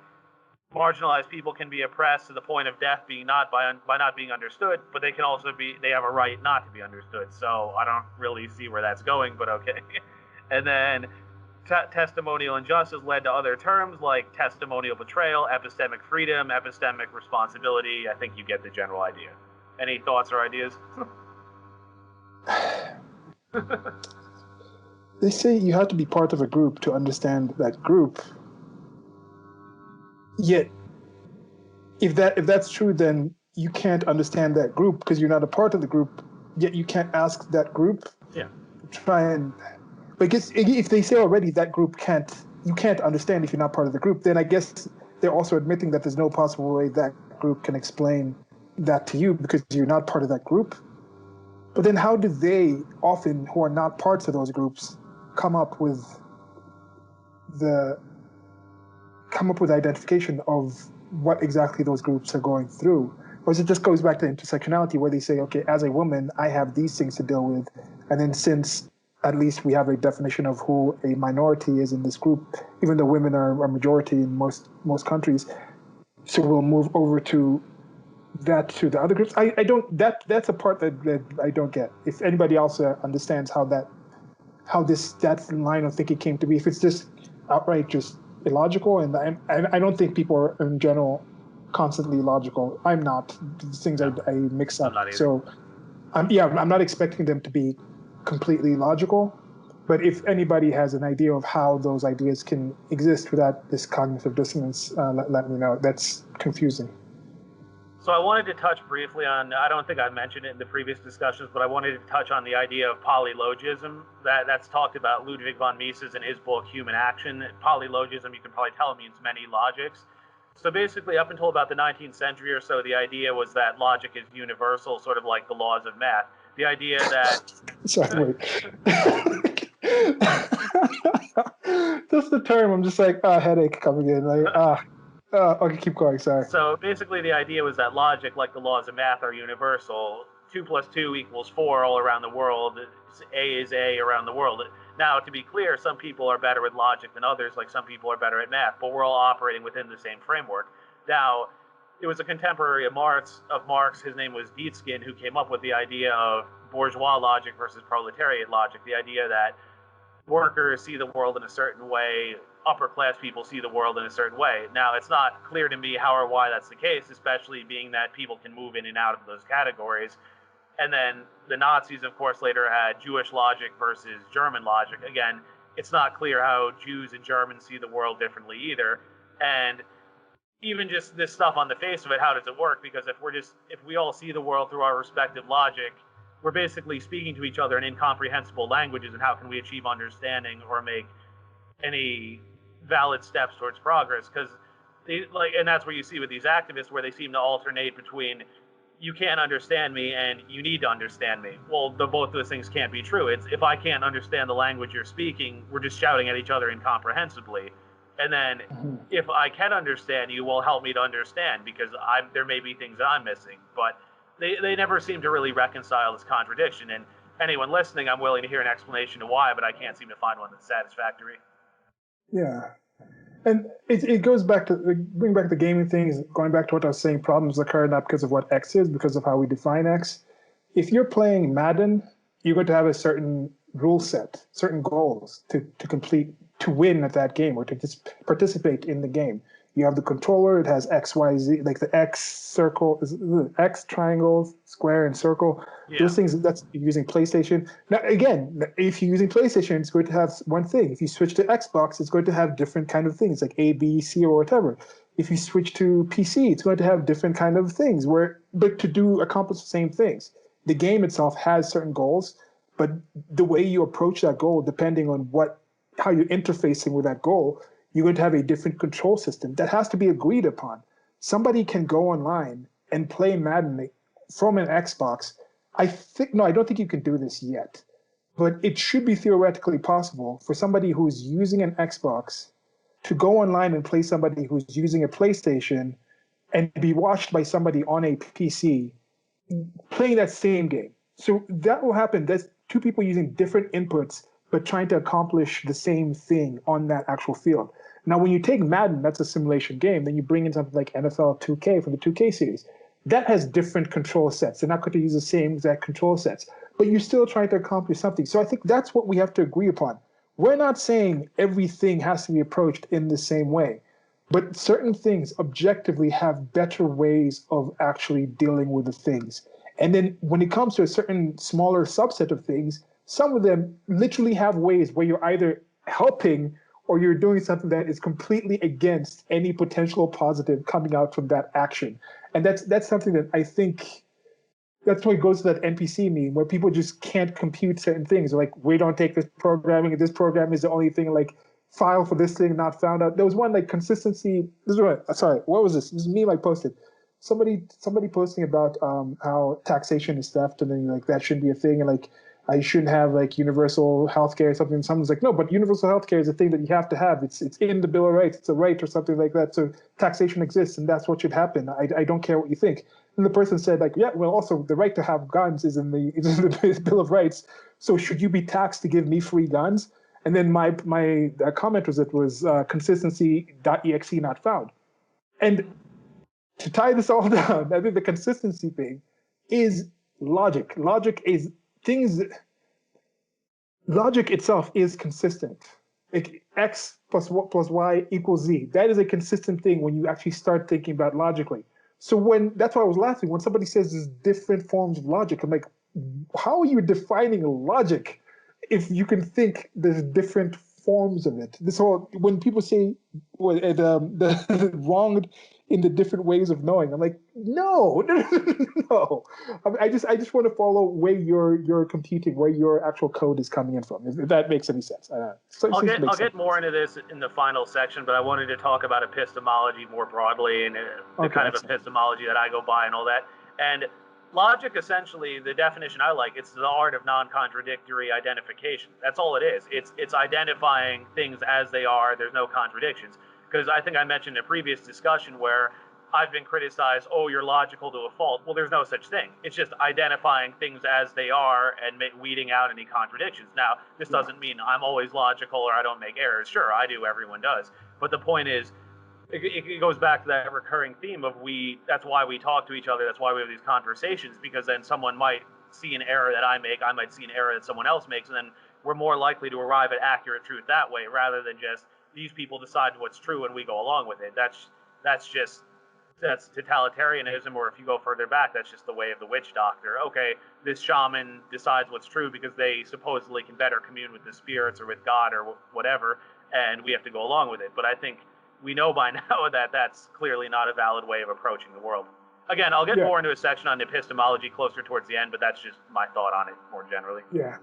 marginalized people can be oppressed to the point of death being not by not being understood, but they have a right not to be understood. So I don't really see where that's going, but okay. And then testimonial injustice led to other terms like testimonial betrayal, epistemic freedom, epistemic responsibility. I think you get the general idea. Any thoughts or ideas? They say you have to be part of a group to understand that group. Yet, if that's true, then you can't understand that group because you're not a part of the group. Yet you can't ask that group. Yeah. Try and, but I guess if they say already that group you can't understand if you're not part of the group, then I guess they're also admitting that there's no possible way that group can explain that to you because you're not part of that group. But then how do they, often who are not parts of those groups, come up with identification of what exactly those groups are going through? Or is it just goes back to intersectionality where they say, okay, as a woman, I have these things to deal with. And then since at least we have a definition of who a minority is in this group, even though women are a majority in most countries, so we'll move over to that to the other groups. That's a part that I don't get. If anybody else understands how that line of thinking came to be, if it's just outright just illogical, and I don't think people are in general constantly logical. I'm not. These things I mix up. So I'm not expecting them to be completely logical. But if anybody has an idea of how those ideas can exist without this cognitive dissonance, let me know. That's confusing. So I wanted to touch briefly on, I don't think I mentioned it in the previous discussions, but I wanted to touch on the idea of polylogism. That's talked about Ludwig von Mises in his book, Human Action. Polylogism, you can probably tell, means many logics. So basically, up until about the 19th century or so, the idea was that logic is universal, sort of like the laws of math. The idea that... Sorry, wait. Just the term, I'm just like, headache coming in. Like, okay, keep going, sorry. So basically the idea was that logic, like the laws of math, are universal. 2 + 2 = 4 all around the world. A is A around the world. Now, to be clear, some people are better with logic than others, like some people are better at math, but we're all operating within the same framework. Now, it was a contemporary of Marx. His name was Dietzkin, who came up with the idea of bourgeois logic versus proletariat logic. The idea that workers see the world in a certain way, upper class people see the world in a certain way. Now, it's not clear to me how or why that's the case, especially being that people can move in and out of those categories. And then the Nazis, of course, later had Jewish logic versus German logic. Again, it's not clear how Jews and Germans see the world differently either. And even just this stuff on the face of it, how does it work? Because if we all see the world through our respective logic, we're basically speaking to each other in incomprehensible languages, and how can we achieve understanding or make any valid steps towards progress? Because and that's where you see with these activists, where they seem to alternate between you can't understand me and you need to understand me. Well, both those things can't be true. It's if I can't understand the language you're speaking, we're just shouting at each other incomprehensibly. And then if I can understand you, well, help me to understand, because there may be things that I'm missing. But they never seem to really reconcile this contradiction. And anyone listening, I'm willing to hear an explanation of why, but I can't seem to find one that's satisfactory. Yeah. And it goes back to, bring back the gaming things, going back to what I was saying, problems occur not because of what X is, because of how we define X. If you're playing Madden, you're going to have a certain rule set, certain goals to complete, to win at that game, or to just participate in the game. You have the controller, it has X, Y, Z, like the X circle, X triangle, square, and circle. Yeah. Those things, that's using PlayStation. Now, again, if you're using PlayStation, it's going to have one thing. If you switch to Xbox, it's going to have different kind of things, like A, B, C, or whatever. If you switch to PC, it's going to have different kind of things, but to accomplish the same things. The game itself has certain goals, but the way you approach that goal, depending on how you're interfacing with that goal, you're going to have a different control system that has to be agreed upon. Somebody can go online and play Madden from an Xbox. I don't think you can do this yet, but it should be theoretically possible for somebody who's using an Xbox to go online and play somebody who's using a PlayStation and be watched by somebody on a PC playing that same game. So that will happen. There's two people using different inputs but trying to accomplish the same thing on that actual field. Now, when you take Madden, that's a simulation game, then you bring in something like NFL 2K from the 2K series. That has different control sets. They're not going to use the same exact control sets, but you're still trying to accomplish something. So I think that's what we have to agree upon. We're not saying everything has to be approached in the same way, but certain things objectively have better ways of actually dealing with the things. And then when it comes to a certain smaller subset of things, some of them literally have ways where you're either helping or you're doing something that is completely against any potential positive coming out from that action. And that's something that I think, that's why it goes to that NPC meme where people just can't compute certain things. Like, we don't take this programming, and this program is the only thing, like, file for this thing not found out. There was one, like, consistency. What was this? This is a meme I posted. Somebody posting about how taxation is theft, and then, like, that shouldn't be a thing, and, like, I shouldn't have, like, universal healthcare or something. Someone's like, no, but universal healthcare is a thing that you have to have. It's in the Bill of Rights. It's a right or something like that. So taxation exists, and that's what should happen. I don't care what you think. And the person said, like, yeah, well, also the right to have guns is in the Bill of Rights. So should you be taxed to give me free guns? And then my comment was consistency.exe not found. And to tie this all down, I think the consistency thing is logic. Logic itself is consistent. Like X plus Y equals Z. That is a consistent thing when you actually start thinking about logically. So that's why I was laughing when somebody says there's different forms of logic. I'm like, how are you defining logic if you can think there's different forms of it? When people say the wronged in the different ways of knowing, I'm like, no. I just want to follow where you're computing, where your actual code is coming in from, if that makes any sense. I'll get more into this in the final section, but I wanted to talk about epistemology more broadly and the kind of epistemology that I go by and all that. And logic, essentially, the definition I like, it's the art of non-contradictory identification. That's all it is. It's identifying things as they are. There's no contradictions. Because I think I mentioned in a previous discussion where I've been criticized, oh, you're logical to a fault. Well, there's no such thing. It's just identifying things as they are and weeding out any contradictions. Now, this doesn't mean I'm always logical or I don't make errors. Sure, I do. Everyone does. But the point is, it goes back to that recurring theme of that's why we talk to each other, that's why we have these conversations, because then someone might see an error that I make, I might see an error that someone else makes, and then we're more likely to arrive at accurate truth that way, rather than just these people decide what's true and we go along with it. That's totalitarianism, or if you go further back, that's just the way of the witch doctor. Okay, this shaman decides what's true because they supposedly can better commune with the spirits or with God or whatever, and we have to go along with it. But I think we know by now that that's clearly not a valid way of approaching the world. Again, I'll get more into a section on epistemology closer towards the end, but that's just my thought on it more generally. Yeah.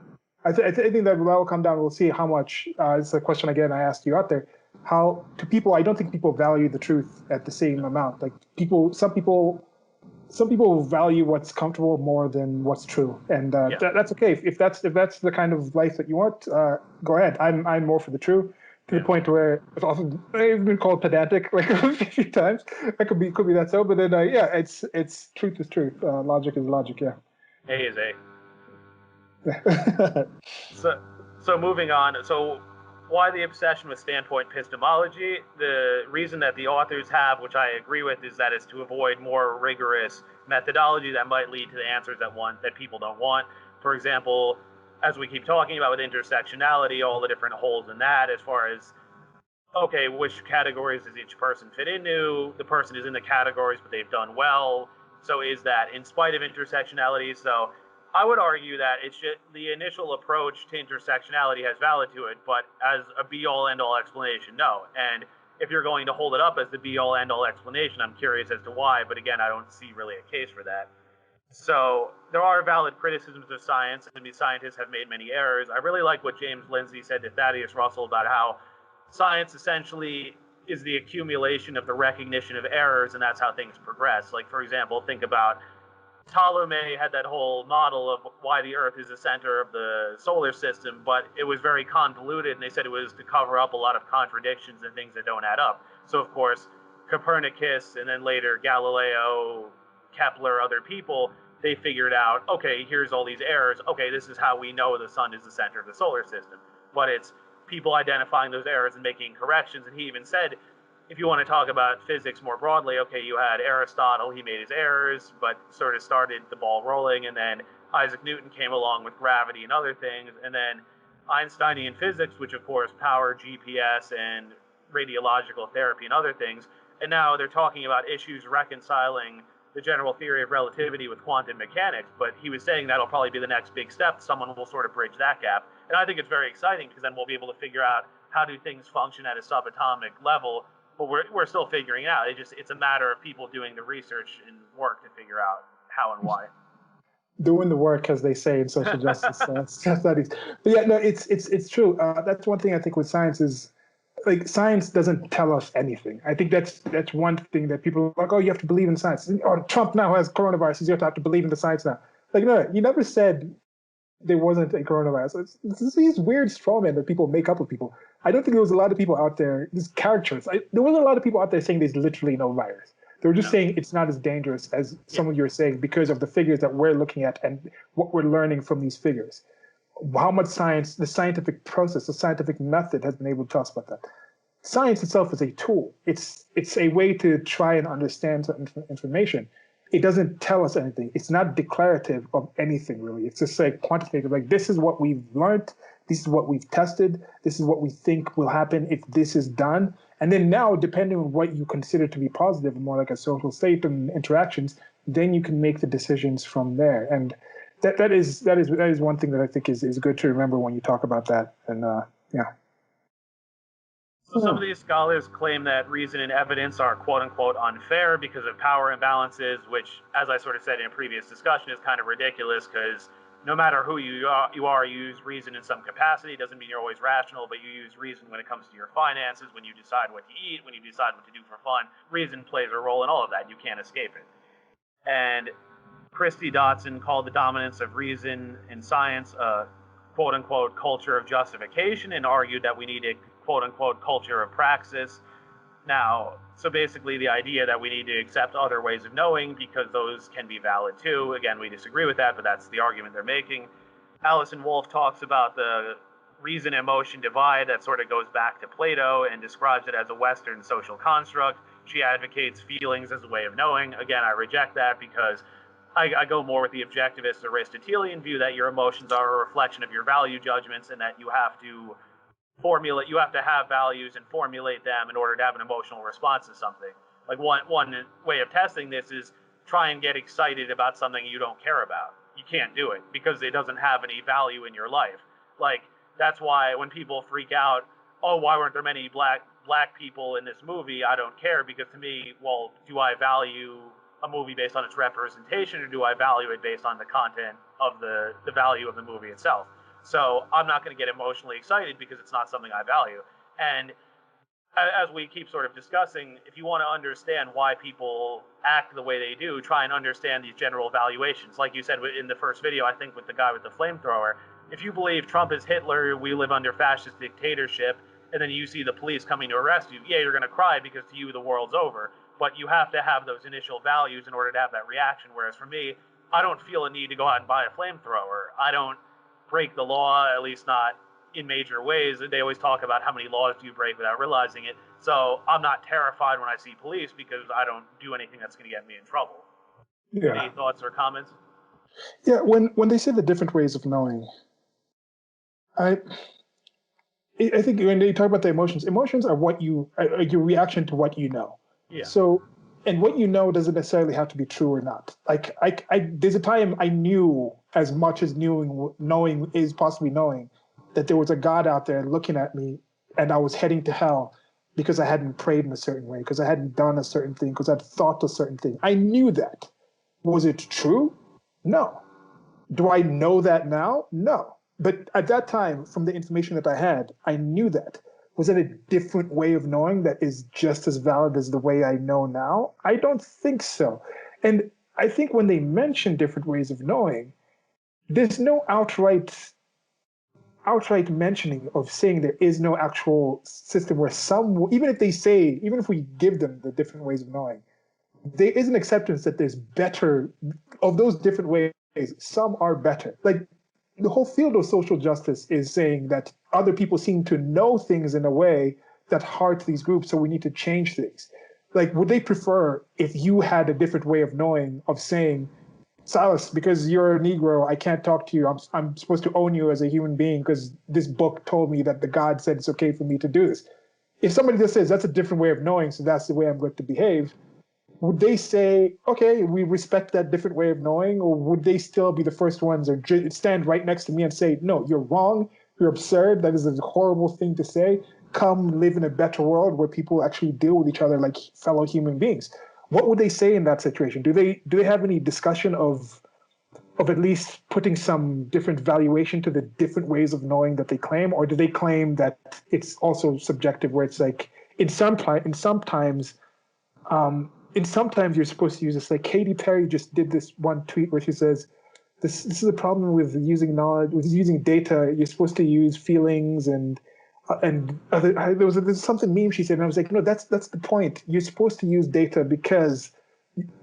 I think that will come down. We'll see how much. It's a question again I asked you out there. How to people? I don't think people value the truth at the same amount. Like some people value what's comfortable more than what's true, and that's okay. If that's the kind of life that you want, go ahead. I'm more for the true. To the point where I've been called pedantic like a few times. That could be that so. But then it's truth is truth. Logic is logic. Yeah. A is A. So moving on. So why the obsession with standpoint epistemology? The reason that the authors have, which I agree with, is that it's to avoid more rigorous methodology that might lead to the answers that people don't want. For example, as we keep talking about with intersectionality, all the different holes in that, as far as, okay, which categories does each person fit into? The person is in the categories, but they've done well. So is that in spite of intersectionality? So I would argue that it's just the initial approach to intersectionality has valid to it, but as a be-all, end-all explanation, no. And if you're going to hold it up as the be-all, end-all explanation, I'm curious as to why, but again, I don't see really a case for that. So there are valid criticisms of science, and these scientists have made many errors. I really like what James Lindsay said to Thaddeus Russell about how science essentially is the accumulation of the recognition of errors, and that's how things progress. Like, for example, think about Ptolemy had that whole model of why the Earth is the center of the solar system, but it was very convoluted, and they said it was to cover up a lot of contradictions and things that don't add up. So, of course, Copernicus, and then later Galileo, Kepler, other people, they figured out, okay, here's all these errors. Okay, this is how we know the sun is the center of the solar system. But it's people identifying those errors and making corrections. And he even said, if you want to talk about physics more broadly, okay, you had Aristotle, he made his errors, but sort of started the ball rolling. And then Isaac Newton came along with gravity and other things. And then Einsteinian physics, which of course power, GPS, and radiological therapy and other things. And now they're talking about issues reconciling the general theory of relativity with quantum mechanics, but he was saying that'll probably be the next big step. Someone will sort of bridge that gap. And I think it's very exciting because then we'll be able to figure out how do things function at a subatomic level, but we're still figuring it out. It's a matter of people doing the research and work to figure out how and why. Doing the work, as they say in social justice studies. But yeah, no, it's true. That's one thing I think with science is, like, science doesn't tell us anything. I think that's one thing that people are like, oh, you have to believe in science. Oh, Trump now has coronavirus, you have to believe in the science now. Like, no, you never said there wasn't a coronavirus. It's these weird straw men that people make up with people. I don't think there was a lot of people out there, these characters. There wasn't a lot of people out there saying there's literally no virus. They were just saying it's not as dangerous as some of you are saying because of the figures that we're looking at and what we're learning from these figures. How much science, the scientific process, the scientific method has been able to tell us about that. Science itself is a tool. It's a way to try and understand certain information. It doesn't tell us anything. It's not declarative of anything, really. It's just like quantitative. Like, this is what we've learned. This is what we've tested. This is what we think will happen if this is done. And then now, depending on what you consider to be positive, more like a social state and interactions, then you can make the decisions from there. And that is one thing that I think is good to remember when you talk about that. And yeah. So some of these scholars claim that reason and evidence are quote-unquote unfair because of power imbalances, which, as I sort of said in a previous discussion, is kind of ridiculous because no matter who you use reason in some capacity. It doesn't mean you're always rational, but you use reason when it comes to your finances, when you decide what to eat, when you decide what to do for fun. Reason plays a role in all of that. You can't escape it. And Christy Dotson called the dominance of reason in science a quote-unquote culture of justification and argued that we need a quote-unquote culture of praxis. Now, so basically the idea that we need to accept other ways of knowing because those can be valid too. Again, we disagree with that, but that's the argument they're making. Alison Wolfe talks about the reason emotion divide that sort of goes back to Plato and describes it as a Western social construct. She advocates feelings as a way of knowing. Again, I reject that because I go more with the objectivist Aristotelian view that your emotions are a reflection of your value judgments and that you have to have values and formulate them in order to have an emotional response to something. Like one way of testing this is try and get excited about something you don't care about. You can't do it because it doesn't have any value in your life. Like, that's why when people freak out, oh, why weren't there many black people in this movie? I don't care, because to me, well, do I value a movie based on its representation, or do I value it based on the content of the value of the movie itself? So I'm not going to get emotionally excited because it's not something I value. And as we keep sort of discussing, if you want to understand why people act the way they do, try and understand these general valuations. Like you said in the first video, I think with the guy with the flamethrower, if you believe Trump is Hitler, we live under fascist dictatorship, and then you see the police coming to arrest you, yeah, you're going to cry because to you the world's over. But you have to have those initial values in order to have that reaction. Whereas for me, I don't feel a need to go out and buy a flamethrower. I don't break the law, at least not in major ways. They always talk about how many laws do you break without realizing it. So I'm not terrified when I see police because I don't do anything that's going to get me in trouble. Yeah. Any thoughts or comments? Yeah, when they say the different ways of knowing, I think when they talk about the emotions are what your reaction to what you know. Yeah. So, and what you know doesn't necessarily have to be true or not. Like, there's a time I knew as much as knowing is possibly knowing that there was a God out there looking at me, and I was heading to hell because I hadn't prayed in a certain way, because I hadn't done a certain thing, because I'd thought a certain thing. I knew that. Was it true? No. Do I know that now? No. But at that time, from the information that I had, I knew that. Was it a different way of knowing that is just as valid as the way I know now? I don't think so. And I think when they mention different ways of knowing, there's no outright mentioning of saying there is no actual system where even if we give them the different ways of knowing, there is an acceptance that there's better, of those different ways, some are better. Like, the whole field of social justice is saying that other people seem to know things in a way that hurts these groups, so we need to change things. Like, would they prefer if you had a different way of knowing, of saying, Silas, because you're a Negro, I can't talk to you. I'm supposed to own you as a human being because this book told me that the God said it's okay for me to do this. If somebody just says that's a different way of knowing, so that's the way I'm going to behave, would they say, okay, we respect that different way of knowing, or would they still be the first ones or stand right next to me and say, no, you're wrong, you're absurd, that is a horrible thing to say, come live in a better world where people actually deal with each other like fellow human beings? What would they say in that situation? Do they have any discussion of at least putting some different valuation to the different ways of knowing that they claim, or do they claim that it's also subjective, where it's like sometimes you're supposed to use this? Like, Katy Perry just did this one tweet where she says, this is a problem with using knowledge, with using data. You're supposed to use feelings and there's something meme she said, and I was like, no, that's the point. You're supposed to use data because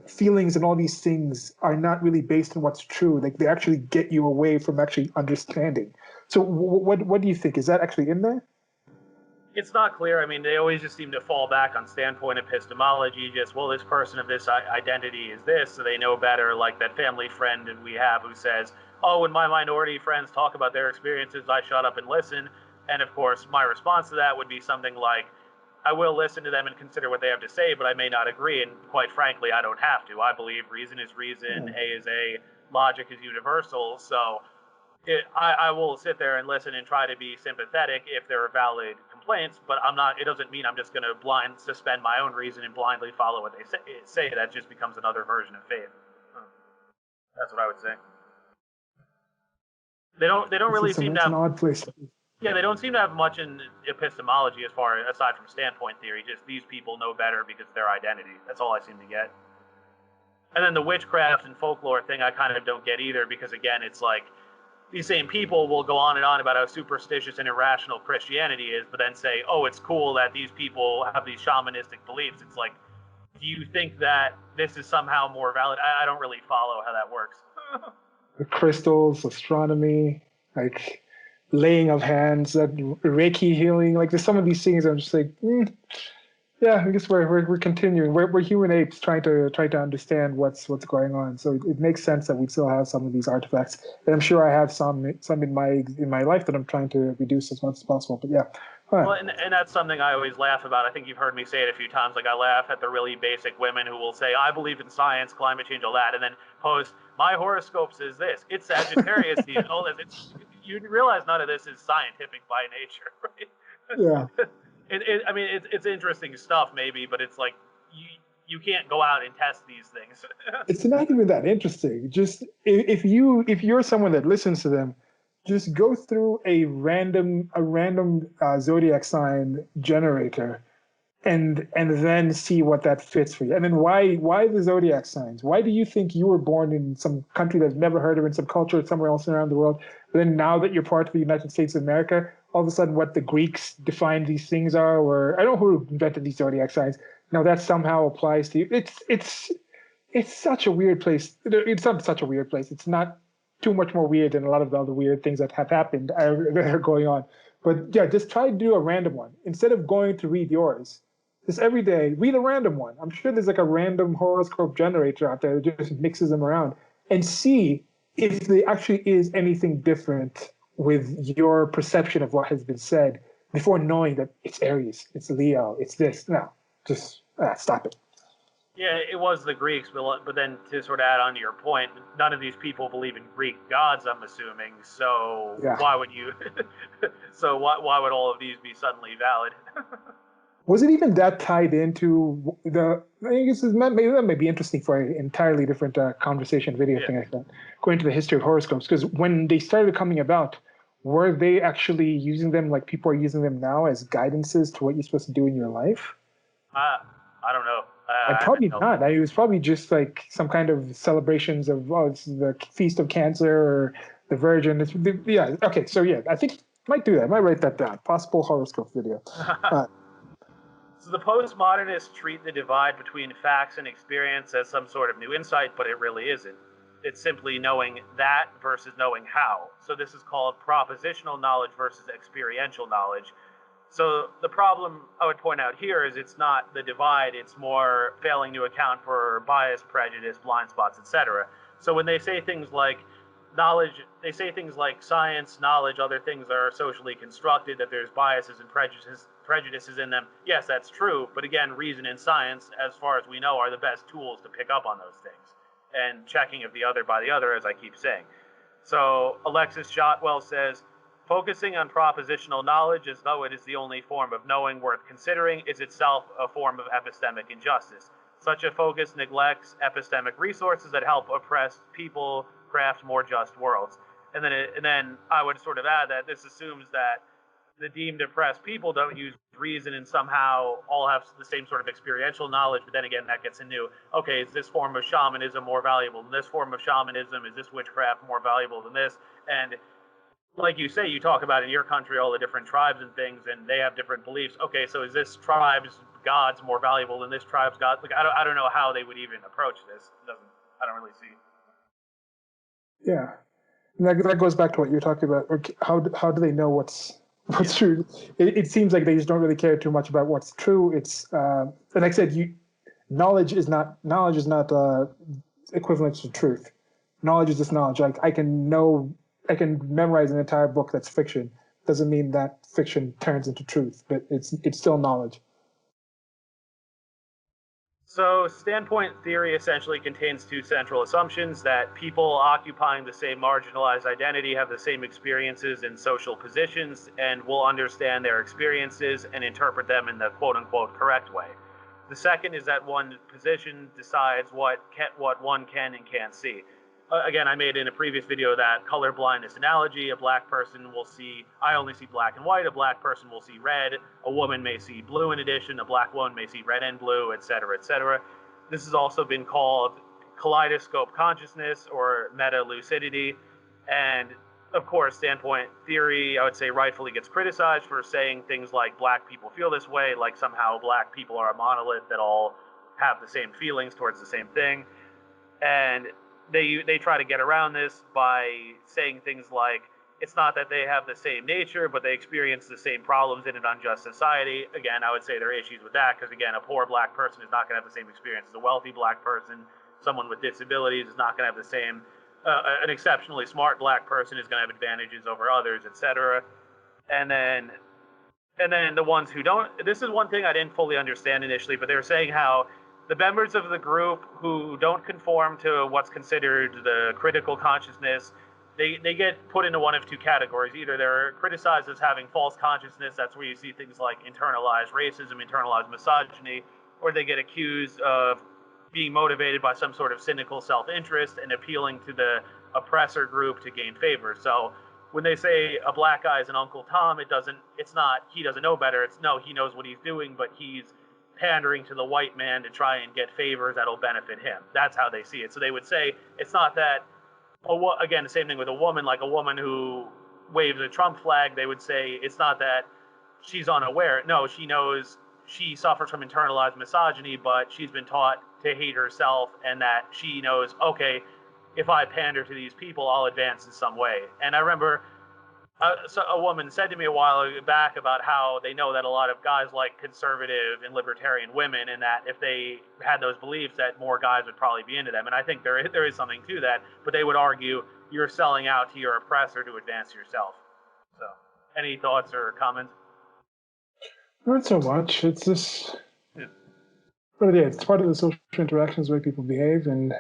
feelings and all these things are not really based on what's true. Like, they actually get you away from actually understanding. So what do you think? Is that actually in there? It's not clear. I mean, they always just seem to fall back on standpoint epistemology. Just, well, this person of this identity is this, so they know better. Like that family friend we have who says, oh, when my minority friends talk about their experiences, I shut up and listen. And of course, my response to that would be something like, I will listen to them and consider what they have to say, but I may not agree. And quite frankly, I don't have to. I believe reason is reason, A is A, logic is universal. So I will sit there and listen and try to be sympathetic if there are valid complaints, but it doesn't mean I'm just going to suspend my own reason and blindly follow what they say. That just becomes another version of faith. That's what I would say. They don't really seem to have... It's an odd place. Yeah, they don't seem to have much in epistemology aside from standpoint theory. Just these people know better because of their identity. That's all I seem to get. And then the witchcraft and folklore thing I kind of don't get either, because again, it's like these same people will go on and on about how superstitious and irrational Christianity is, but then say, oh, it's cool that these people have these shamanistic beliefs. It's like, do you think that this is somehow more valid? I don't really follow how that works. The crystals, astronomy, like... laying of hands, that Reiki healing. Like there's some of these things I'm just like, yeah, I guess we're continuing. We're human apes trying to understand what's going on. So it makes sense that we still have some of these artifacts, and I'm sure I have some in my life that I'm trying to reduce as much as possible. But yeah, well, and that's something I always laugh about. I think you've heard me say it a few times. Like I laugh at the really basic women who will say, "I believe in science, climate change, all that," and then post, "My horoscope says this. It's Sagittarius season. All this. You realize none of this is scientific by nature, right?" yeah. I mean, it's interesting stuff, maybe, but it's like you can't go out and test these things. It's not even that interesting. Just if you're someone that listens to them, just go through a random zodiac sign generator and then see what that fits for you. And then why the zodiac signs? Why do you think you were born in some country that's never heard of, in some culture somewhere else around the world? But then now that you're part of the United States of America, all of a sudden what the Greeks defined these things are, or I don't know who invented these zodiac signs. Now that somehow applies to you. It's such a weird place. It's not such a weird place. It's not too much more weird than a lot of the other weird things that have happened that are going on. But yeah, just try to do a random one instead of going to read yours. Just every day, read a random one. I'm sure there's like a random horoscope generator out there that just mixes them around and see if there actually is anything different with your perception of what has been said before knowing that it's Aries, it's Leo, it's this. No, just stop it. Yeah, it was the Greeks, but then to sort of add on to your point, none of these people believe in Greek gods, I'm assuming. So Yeah. why would you? So why would all of these be suddenly valid? Was it even that tied into the? I guess maybe that may be interesting for an entirely different conversation video Yeah. thing like that. Going to the history of horoscopes, because when they started coming about, were they actually using them like people are using them now as guidances to what you're supposed to do in your life? I don't know. And I probably haven't know. not. It was probably just like some kind of celebrations of, oh, it's the feast of Cancer or the Virgin. Yeah. Okay. So yeah, I think I might do that. I might write that down. Possible horoscope video. So the postmodernists treat the divide between facts and experience as some sort of new insight, but it really isn't. It's simply knowing that versus knowing how. So this is called propositional knowledge versus experiential knowledge. So the problem I would point out here is it's not the divide, it's more failing to account for bias, prejudice, blind spots, etc. So when they say things like knowledge, they say things like science, knowledge, other things are socially constructed, that there's biases and prejudices in them. Yes, that's true, but again, reason and science, as far as we know, are the best tools to pick up on those things. And checking of the other by the other, as I keep saying. So Alexis Shotwell says, focusing on propositional knowledge as though it is the only form of knowing worth considering is itself a form of epistemic injustice. Such a focus neglects epistemic resources that help oppressed people craft more just worlds. And then I would sort of add that this assumes that the deemed oppressed people don't use reason and somehow all have the same sort of experiential knowledge, but then again, that gets into, okay, is this form of shamanism more valuable than this form of shamanism? Is this witchcraft more valuable than this? And like you say, you talk about in your country all the different tribes and things, and they have different beliefs. Okay, so is this tribe's gods more valuable than this tribe's god? Like, I don't know how they would even approach this. I don't really see. Yeah, and that goes back to what you're talking about. Or how do they know what's true? It seems like they just don't really care too much about what's true. It's and like I said, knowledge is not equivalent to truth. Knowledge is just knowledge. Like I can memorize an entire book that's fiction. Doesn't mean that fiction turns into truth, but it's still knowledge. So, standpoint theory essentially contains two central assumptions: that people occupying the same marginalized identity have the same experiences and social positions and will understand their experiences and interpret them in the quote-unquote correct way. The second is that one position decides what one can and can't see. Again, I made in a previous video that color blindness analogy. A black person will see, I only see black and white. A black person will see red. A woman may see blue in addition. A black woman may see red and blue, etc., etc. This has also been called kaleidoscope consciousness or meta-lucidity. And of course, standpoint theory, I would say, rightfully gets criticized for saying things like black people feel this way, like somehow black people are a monolith that all have the same feelings towards the same thing. And they try to get around this by saying things like, it's not that they have the same nature, but they experience the same problems in an unjust society. Again, I would say there are issues with that because, again, a poor black person is not going to have the same experience as a wealthy black person. Someone with disabilities is not going to have the same. An exceptionally smart black person is going to have advantages over others, etc. And then the ones who don't. This is one thing I didn't fully understand initially, but they were saying how the members of the group who don't conform to what's considered the critical consciousness, they get put into one of two categories. Either they're criticized as having false consciousness, that's where you see things like internalized racism, internalized misogyny, or they get accused of being motivated by some sort of cynical self-interest and appealing to the oppressor group to gain favor. So when they say a black guy is an Uncle Tom, it's not he doesn't know better, it's no, he knows what he's doing, but he's pandering to the white man to try and get favors that'll benefit him. That's how they see it. So they would say it's not that, again, the same thing with a woman, like a woman who waves a Trump flag, they would say it's not that she's unaware. No, she knows she suffers from internalized misogyny, but she's been taught to hate herself, and that she knows, okay, if I pander to these people, I'll advance in some way. And I remember a woman said to me a while back about how they know that a lot of guys like conservative and libertarian women, and that if they had those beliefs, that more guys would probably be into them. And I think there is something to that, but they would argue you're selling out to your oppressor to advance yourself. So, any thoughts or comments? Not so much. It's just, but yeah, it's part of the social interactions, the way people behave, and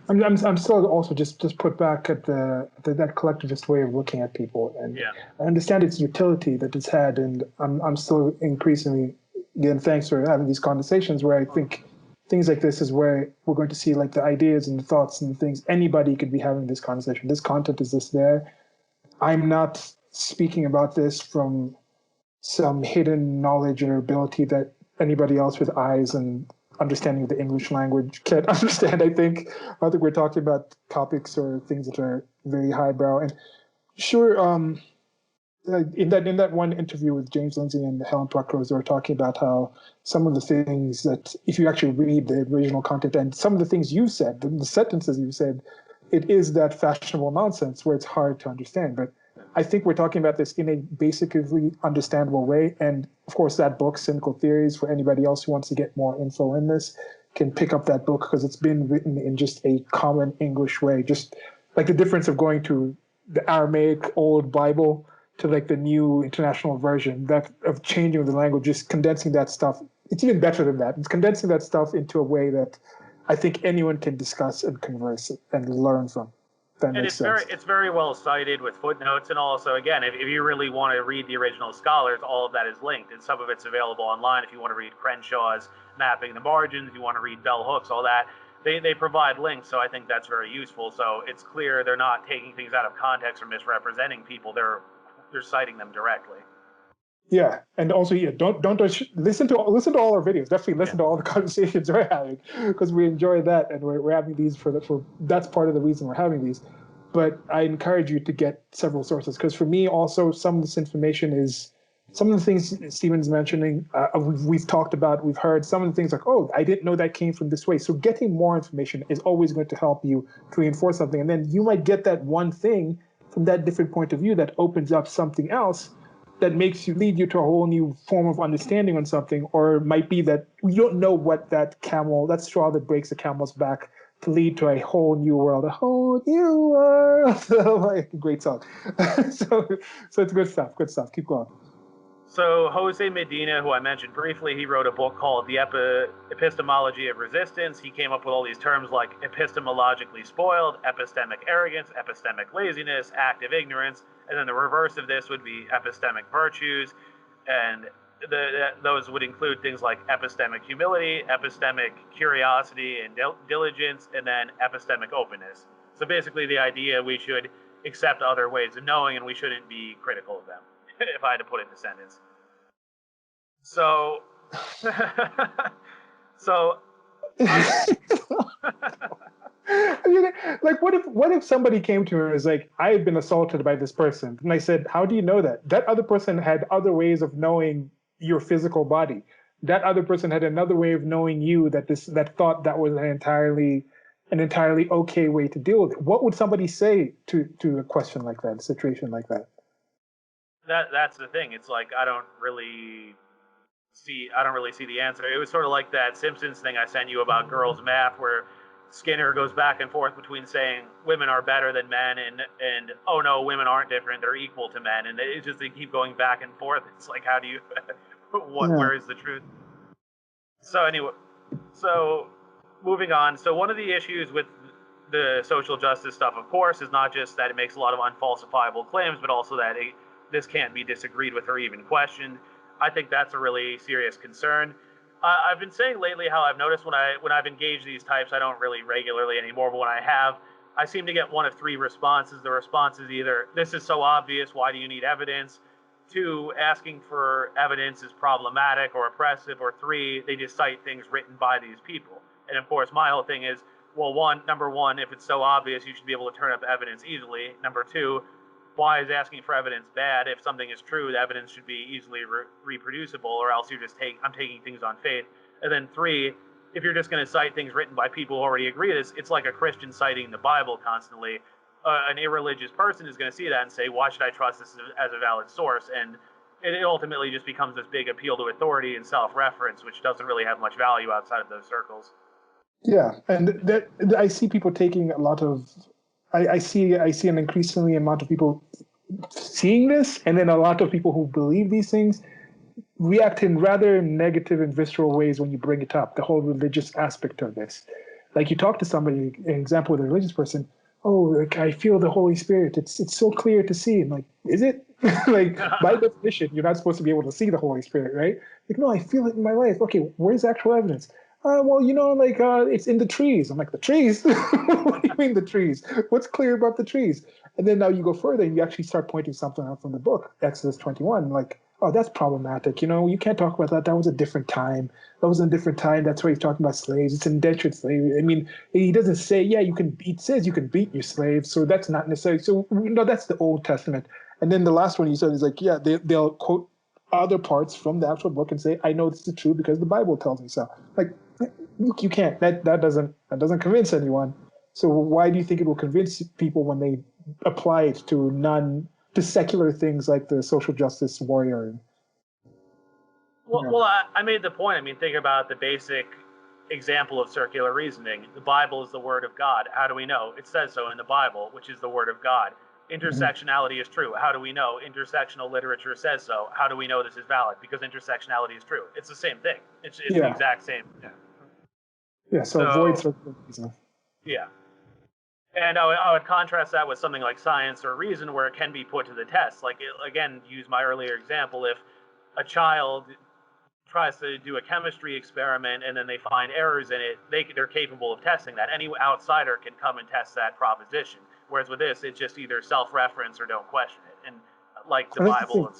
I'm still also just put back at that collectivist way of looking at people, and yeah. I understand its utility that it's had, and I'm still increasingly, again, thanks for having these conversations where I think things like this is where we're going to see like the ideas and the thoughts and the things. Anybody could be having this conversation. This content is just there. I'm not speaking about this from some hidden knowledge or ability that anybody else with eyes and understanding of the English language can't understand. I think we're talking about topics or things that are very highbrow. And sure, in that one interview with James Lindsay and Helen Pluckrose, they were talking about how some of the things that, if you actually read the original content and some of the things you said, the sentences you said, it is that fashionable nonsense where it's hard to understand. But I think we're talking about this in a basically understandable way. And of course, that book, Cynical Theories, for anybody else who wants to get more info in this, can pick up that book because it's been written in just a common English way. Just like the difference of going to the Aramaic old Bible to like the new international version, that of changing the language, just condensing that stuff. It's even better than that. It's condensing that stuff into a way that I think anyone can discuss and converse and learn from. And it's very well cited with footnotes, and also, again, if you really want to read the original scholars, all of that is linked, and some of it's available online. If you want to read Crenshaw's Mapping the Margins, if you want to read Bell Hooks, all that, they provide links, so I think that's very useful. So it's clear they're not taking things out of context or misrepresenting people. They're citing them directly. Yeah, and also, don't listen to all our videos. Definitely listen to all the conversations we're having because we enjoy that, and we're having these for that's part of the reason we're having these. But I encourage you to get several sources because for me, also, some of this information is some of the things Stephen's mentioning. We've talked about, we've heard some of the things like, oh, I didn't know that came from this way. So getting more information is always going to help you to reinforce something, and then you might get that one thing from that different point of view that opens up something else that lead you to a whole new form of understanding on something, or it might be that you don't know what that straw that breaks the camel's back to lead to a whole new world, like, great song. so it's good stuff. Keep going. So Jose Medina, who I mentioned briefly, he wrote a book called The Epistemology of Resistance. He came up with all these terms like epistemologically spoiled, epistemic arrogance, epistemic laziness, active ignorance, and then the reverse of this would be epistemic virtues, and those would include things like epistemic humility, epistemic curiosity and diligence, and then epistemic openness. So basically the idea we should accept other ways of knowing and we shouldn't be critical of them, if I had to put it in a sentence. So, I mean, like, what if somebody came to me and was like, I've been assaulted by this person, and I said, how do you know that? That other person had other ways of knowing your physical body. That other person had another way of knowing you that thought that was an entirely an entirely okay way to deal with it. What would somebody say to a question like that, a situation like that? That's the thing. It's like I don't really see the answer. It was sort of like that Simpsons thing I sent you about girls' math, where Skinner goes back and forth between saying women are better than men and oh no, women aren't different, they're equal to men, and it's just they keep going back and forth. It's like, how do you where is the truth? So anyway, so moving on. So one of the issues with the social justice stuff, of course, is not just that it makes a lot of unfalsifiable claims, but also that this can't be disagreed with or even questioned. I think that's a really serious concern. I've been saying lately how I've noticed when I've engaged these types, I don't really regularly anymore, but when I have, I seem to get one of three responses. The response is either, this is so obvious, why do you need evidence? Two, asking for evidence is problematic or oppressive. Or three, they just cite things written by these people. And of course, my whole thing is, well, number one, if it's so obvious, you should be able to turn up evidence easily. Number two, why is asking for evidence bad? If something is true, the evidence should be easily reproducible, or else I'm taking things on faith. And then three, if you're just going to cite things written by people who already agree, it's like a Christian citing the Bible constantly. An irreligious person is going to see that and say, why should I trust this as a valid source? And it ultimately just becomes this big appeal to authority and self-reference, which doesn't really have much value outside of those circles. Yeah, and that I see people taking a lot of. I see an increasingly amount of people seeing this, and then a lot of people who believe these things react in rather negative and visceral ways when you bring it up. The whole religious aspect of this, like you talk to somebody, an example with a religious person. Oh, like I feel the Holy Spirit. It's so clear to see. I'm like, is it? Like by definition, you're not supposed to be able to see the Holy Spirit, right? Like, no, I feel it in my life. Okay, where's actual evidence? Well, it's in the trees. I'm like, the trees? What do you mean the trees? What's clear about the trees? And then now you go further and you actually start pointing something out from the book, Exodus 21, like, oh, that's problematic. You can't talk about that. That was a different time. That was a different time. That's why he's talking about slaves. It's indentured slavery. I mean, he doesn't say, yeah, it says you can beat your slaves. So that's not necessary. So, that's the Old Testament. And then the last one he said is like, yeah, they'll quote other parts from the actual book and say, I know this is true because the Bible tells me so. Like, you can't. That doesn't convince anyone. So why do you think it will convince people when they apply it to secular things like the social justice warrior? Well, I made the point. I mean, think about the basic example of circular reasoning. The Bible is the word of God. How do we know? It says so in the Bible, which is the word of God. Intersectionality is true. How do we know? Intersectional literature says so. How do we know this is valid? Because intersectionality is true. It's the same thing. It's the exact same. Yeah, so avoid circular reasoning. Yeah. And I would contrast that with something like science or reason, where it can be put to the test. Like, again, use my earlier example, if a child tries to do a chemistry experiment and then they find errors in it, they're capable of testing that. Any outsider can come and test that proposition. Whereas with this, it's just either self-reference or don't question it. And like the Bible,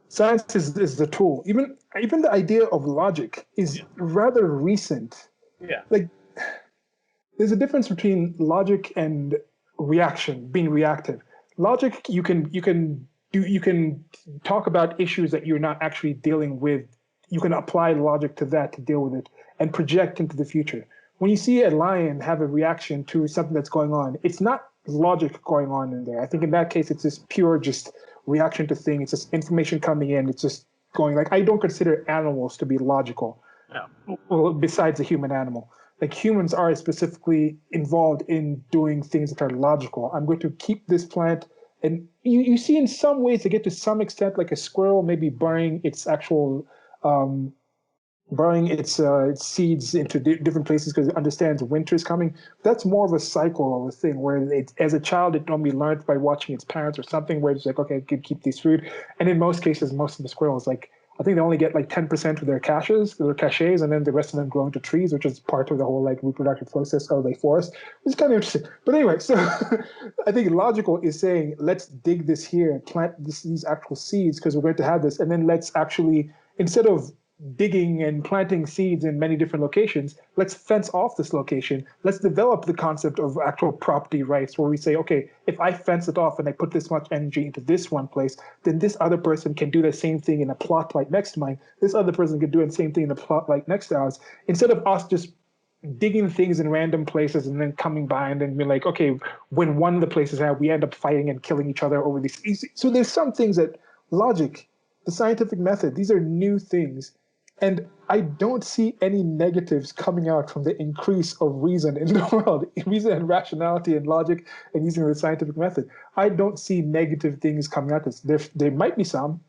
science is the tool. Even the idea of logic is rather recent. Yeah. Like, there's a difference between logic and reaction, being reactive. Logic, you can talk about issues that you're not actually dealing with. You can apply logic to that to deal with it and project into the future. When you see a lion have a reaction to something that's going on, it's not logic going on in there. I think in that case, it's just pure reaction to things. It's just information coming in. It's just going, like, I don't consider animals to be logical. No. Well, besides a human animal. Like, humans are specifically involved in doing things that are logical. I'm going to keep this plant. And you see in some ways to get to some extent, like a squirrel maybe burying its seeds into different places because it understands winter is coming. That's more of a cycle of a thing where as a child, it normally learns by watching its parents or something where it's like, okay, I can keep these food. And in most cases, most of the squirrels, like, I think they only get like 10% of their caches, and then the rest of them grow into trees, which is part of the whole like reproductive process of the forest. It's kind of interesting. But anyway, so I think logical is saying, let's dig this here and plant these actual seeds because we're going to have this. And then let's actually, instead of digging and planting seeds in many different locations, let's fence off this location. Let's develop the concept of actual property rights where we say, okay, if I fence it off and I put this much energy into this one place, then this other person can do the same thing in a plot like next to mine. This other person can do the same thing in a plot like next to ours. Instead of us just digging things in random places and then coming by and then being like, okay, when one of the places have, we end up fighting and killing each other over these. So there's some things that logic, the scientific method, these are new things. And I don't see any negatives coming out from the increase of reason in the world, reason and rationality and logic and using the scientific method. I don't see negative things coming out of this. There might be some.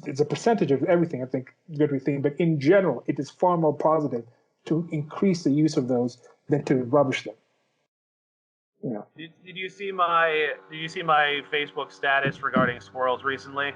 It's a percentage of everything, I think, everything. But in general, it is far more positive to increase the use of those than to rubbish them. You know. Did you see my Facebook status regarding squirrels recently?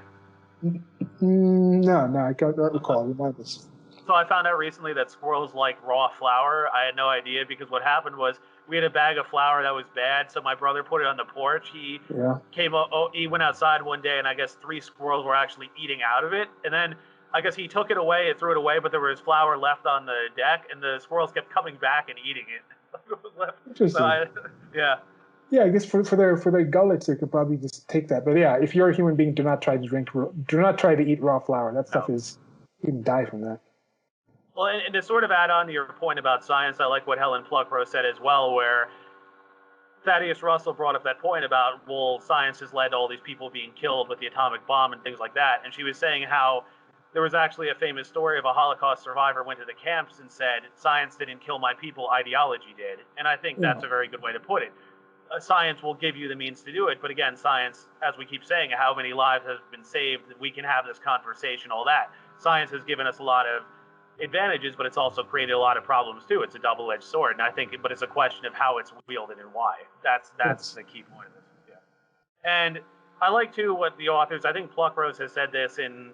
No, I can't recall. Remind us. So I found out recently that squirrels like raw flour. I had no idea, because what happened was we had a bag of flour that was bad, so my brother put it on the porch. He went outside one day, and I guess 3 squirrels were actually eating out of it. And then I guess he took it away and threw it away, but there was flour left on the deck, and the squirrels kept coming back and eating it. Interesting. Yeah. Yeah, I guess for their gullets, they could probably just take that. But yeah, if you're a human being, do not try to eat raw flour. That stuff is, you can die from that. Well, and to sort of add on to your point about science, I like what Helen Pluckrose said as well, where Thaddeus Russell brought up that point about, well, science has led to all these people being killed with the atomic bomb and things like that. And she was saying how there was actually a famous story of a Holocaust survivor went to the camps and said, science didn't kill my people, ideology did. And I think that's a very good way to put it. Science will give you the means to do it, but again, science, as we keep saying, how many lives have been saved, we can have this conversation, all that. Science has given us a lot of advantages, but it's also created a lot of problems too. It's a double-edged sword, and I think, but it's a question of how it's wielded and why. That's the key point of this. Yeah. And I like too what the authors, I think Pluckrose has said this in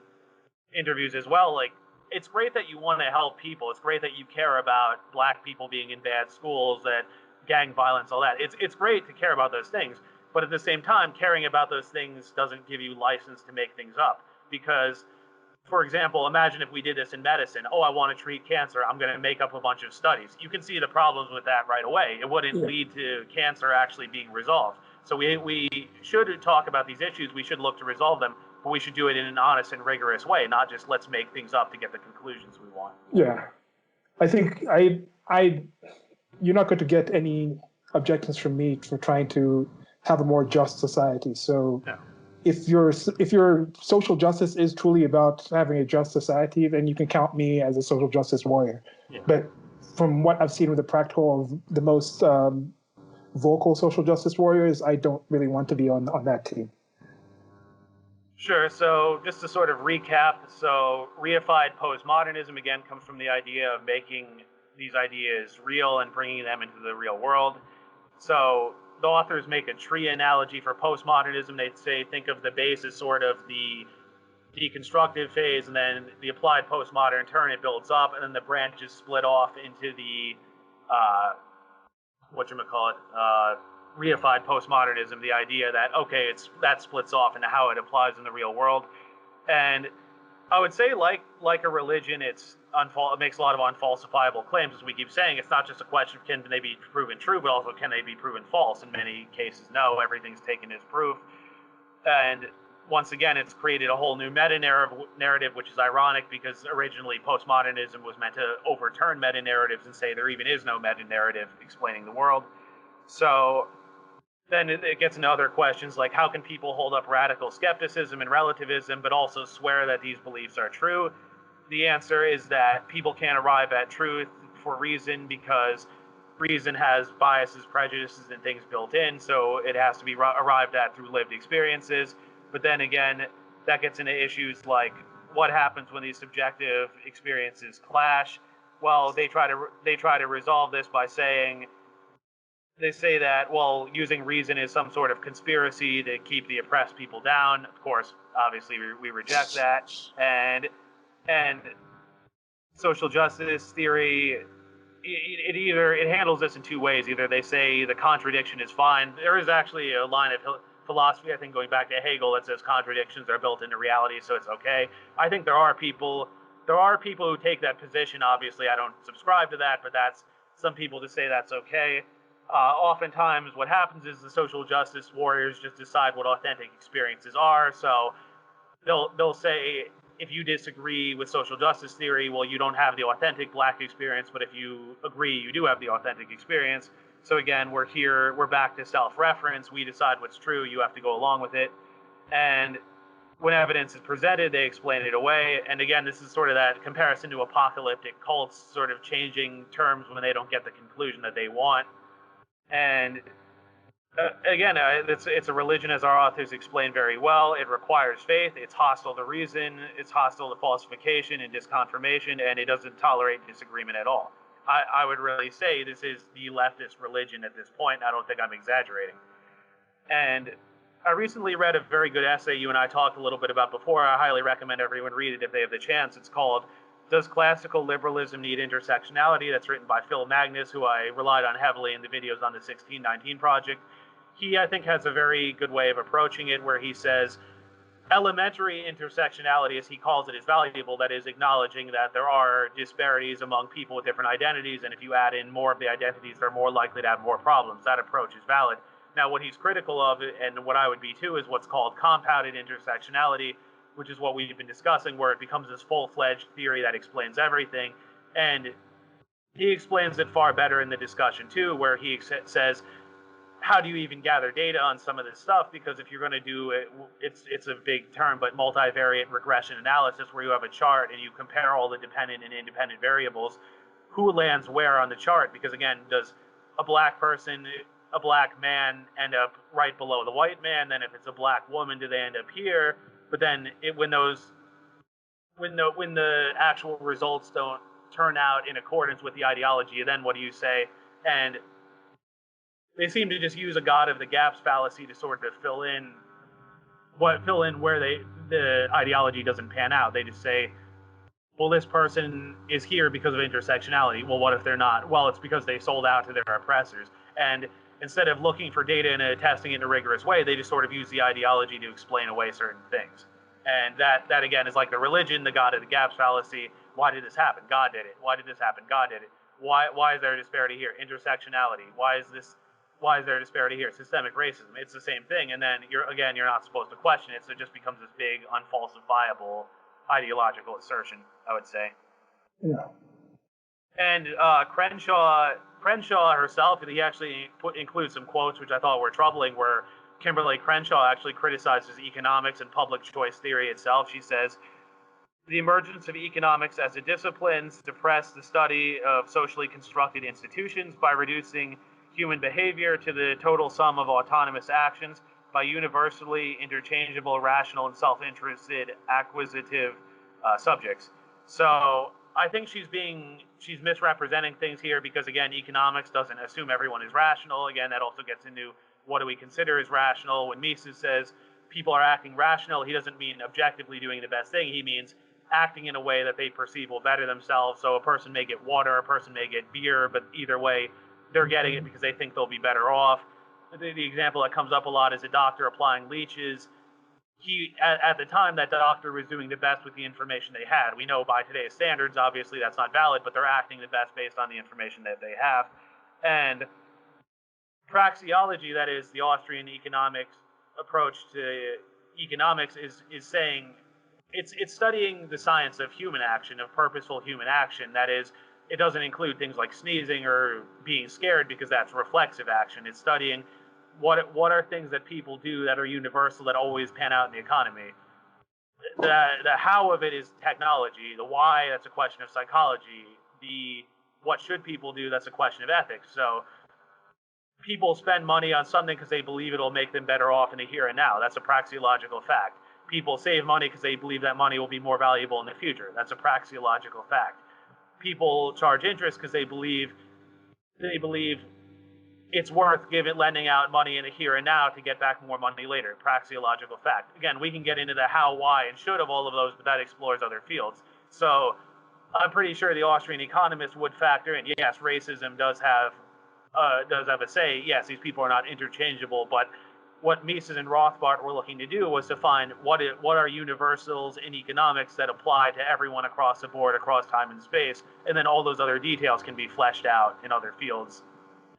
interviews as well, like, it's great that you want to help people. It's great that you care about black people being in bad schools, that gang violence, all that. It's great to care about those things, but at the same time, caring about those things doesn't give you license to make things up. Because, for example, imagine if we did this in medicine. Oh, I want to treat cancer. I'm going to make up a bunch of studies. You can see the problems with that right away. It wouldn't lead to cancer actually being resolved. So we should talk about these issues. We should look to resolve them, but we should do it in an honest and rigorous way, not just let's make things up to get the conclusions we want. Yeah. I think you're not going to get any objections from me for trying to have a more just society. So if your social justice is truly about having a just society, then you can count me as a social justice warrior. Yeah. But from what I've seen with the practical of the most vocal social justice warriors, I don't really want to be on that team. Sure. So just to sort of recap, so reified postmodernism, again, comes from the idea of making these ideas real and bringing them into the real world. So the authors make a tree analogy for postmodernism. They say, think of the base as sort of the deconstructive phase, and then the applied postmodern turn, it builds up, and then the branches split off into the, reified postmodernism, the idea that, okay, that splits off into how it applies in the real world. And I would say, like a religion, it makes a lot of unfalsifiable claims. As we keep saying, it's not just a question of can they be proven true, but also can they be proven false. In many cases, no, everything's taken as proof. And once again, it's created a whole new meta-narrative, which is ironic because originally postmodernism was meant to overturn meta-narratives and say there even is no meta-narrative explaining the world. So then it gets into other questions like how can people hold up radical skepticism and relativism but also swear that these beliefs are true? The answer is that people can't arrive at truth for reason because reason has biases, prejudices, and things built in, so it has to be arrived at through lived experiences. But then again, that gets into issues like what happens when these subjective experiences clash. Well, they try to resolve this by saying, they say that, well, using reason is some sort of conspiracy to keep the oppressed people down. Of course, obviously, we reject that. And social justice theory, it handles this in two ways. Either they say the contradiction is fine. There is actually a line of philosophy, I think, going back to Hegel, that says contradictions are built into reality, so it's okay. I think there are people who take that position. Obviously, I don't subscribe to that, but that's some people to say that's okay. Oftentimes what happens is the social justice warriors just decide what authentic experiences are. So they'll say if you disagree with social justice theory, well, you don't have the authentic black experience, but if you agree, you do have the authentic experience. So again, we're back to self-reference. We decide what's true, you have to go along with it. And when evidence is presented, they explain it away. And again, this is sort of that comparison to apocalyptic cults, sort of changing terms when they don't get the conclusion that they want. And again, it's a religion, as our authors explain very well. It requires faith. It's hostile to reason. It's hostile to falsification and disconfirmation, and it doesn't tolerate disagreement at all. I would really say this is the leftist religion at this point. I don't think I'm exaggerating. And I recently read a very good essay you and I talked a little bit about before. I highly recommend everyone read it if they have the chance. It's called Does Classical Liberalism Need Intersectionality? That's written by Phil Magnus, who I relied on heavily in the videos on the 1619 Project. He, I think, has a very good way of approaching it, where he says elementary intersectionality, as he calls it, is valuable. That is, acknowledging that there are disparities among people with different identities, and if you add in more of the identities, they're more likely to have more problems. That approach is valid. Now, what he's critical of, and what I would be too, is what's called compounded intersectionality, which is what we've been discussing, where it becomes this full-fledged theory that explains everything. And he explains it far better in the discussion too, where he says, how do you even gather data on some of this stuff? Because if you're going to do it, it's a big term, but multivariate regression analysis, where you have a chart and you compare all the dependent and independent variables, who lands where on the chart? Because again, does a black man end up right below the white man? Then if it's a black woman, do they end up here? But then when the actual results don't turn out in accordance with the ideology, then what do you say? And they seem to just use a God of the gaps fallacy to sort of fill in where the ideology doesn't pan out. They just say, well, this person is here because of intersectionality. Well, what if they're not? Well, it's because they sold out to their oppressors. And instead of looking for data and testing it in a rigorous way, they just sort of use the ideology to explain away certain things. And that again is like the religion, the God of the gaps fallacy. Why did this happen? God did it. Why did this happen? God did it. Why is there a disparity here? Intersectionality. Why is there a disparity here? Systemic racism. It's the same thing. And then you're not supposed to question it, so it just becomes this big, unfalsifiable ideological assertion, I would say. Yeah. And Crenshaw herself, he actually includes some quotes which I thought were troubling, where Kimberly Crenshaw actually criticizes economics and public choice theory itself. She says, the emergence of economics as a discipline suppressed the study of socially constructed institutions by reducing human behavior to the total sum of autonomous actions by universally interchangeable, rational, and self-interested acquisitive subjects. So I think she's misrepresenting things here, because again, economics doesn't assume everyone is rational. Again, that also gets into what do we consider as rational. When Mises says people are acting rational, he doesn't mean objectively doing the best thing. He means acting in a way that they perceive will better themselves. So a person may get water, a person may get beer, but either way, they're getting it because they think they'll be better off. The example that comes up a lot is a doctor applying leeches. At the time, that doctor was doing the best with the information they had. We know by today's standards, obviously that's not valid, but they're acting the best based on the information that they have. And praxeology, that is the Austrian economics approach to economics, is saying it's studying the science of human action, of purposeful human action. That is, it doesn't include things like sneezing or being scared, because that's reflexive action. It's studying what are things that people do that are universal, that always pan out in the economy. The how of it is technology. The why, that's a question of psychology. The what should people do, that's a question of ethics. So people spend money on something because they believe it'll make them better off in the here and now. That's a praxeological fact. People save money because they believe that money will be more valuable in the future. That's a praxeological fact. People charge interest because they believe it's worth lending out money in the here and now to get back more money later. Praxeological fact. Again, we can get into the how, why, and should of all of those, but that explores other fields. So I'm pretty sure the Austrian economist would factor in, yes, racism does have a say. Yes, these people are not interchangeable, but what Mises and Rothbard were looking to do was to find what are universals in economics that apply to everyone across the board, across time and space, and then all those other details can be fleshed out in other fields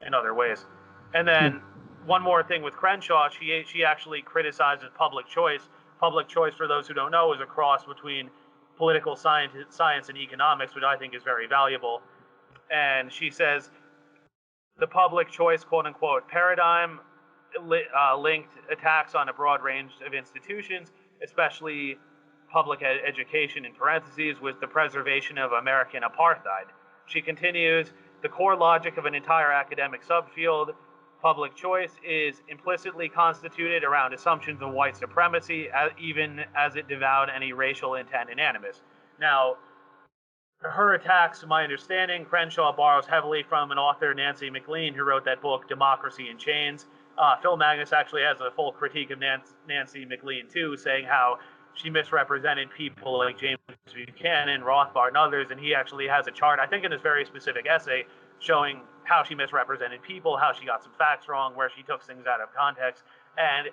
in other ways. And then one more thing with Crenshaw, she actually criticizes public choice. Public choice, for those who don't know, is a cross between political science and economics, which I think is very valuable. And she says, the public choice, quote unquote, paradigm linked attacks on a broad range of institutions, especially public education in parentheses, was the preservation of American apartheid. She continues, the core logic of an entire academic subfield, public choice, is implicitly constituted around assumptions of white supremacy, even as it disavowed any racial intent in animus. Now, her attacks, to my understanding, Crenshaw borrows heavily from an author, Nancy MacLean, who wrote that book, Democracy in Chains. Phil Magnus actually has a full critique of Nancy MacLean, too, saying how she misrepresented people like James Buchanan, Rothbard, and others, and he actually has a chart, I think in this very specific essay, showing how she misrepresented people, how she got some facts wrong, where she took things out of context. And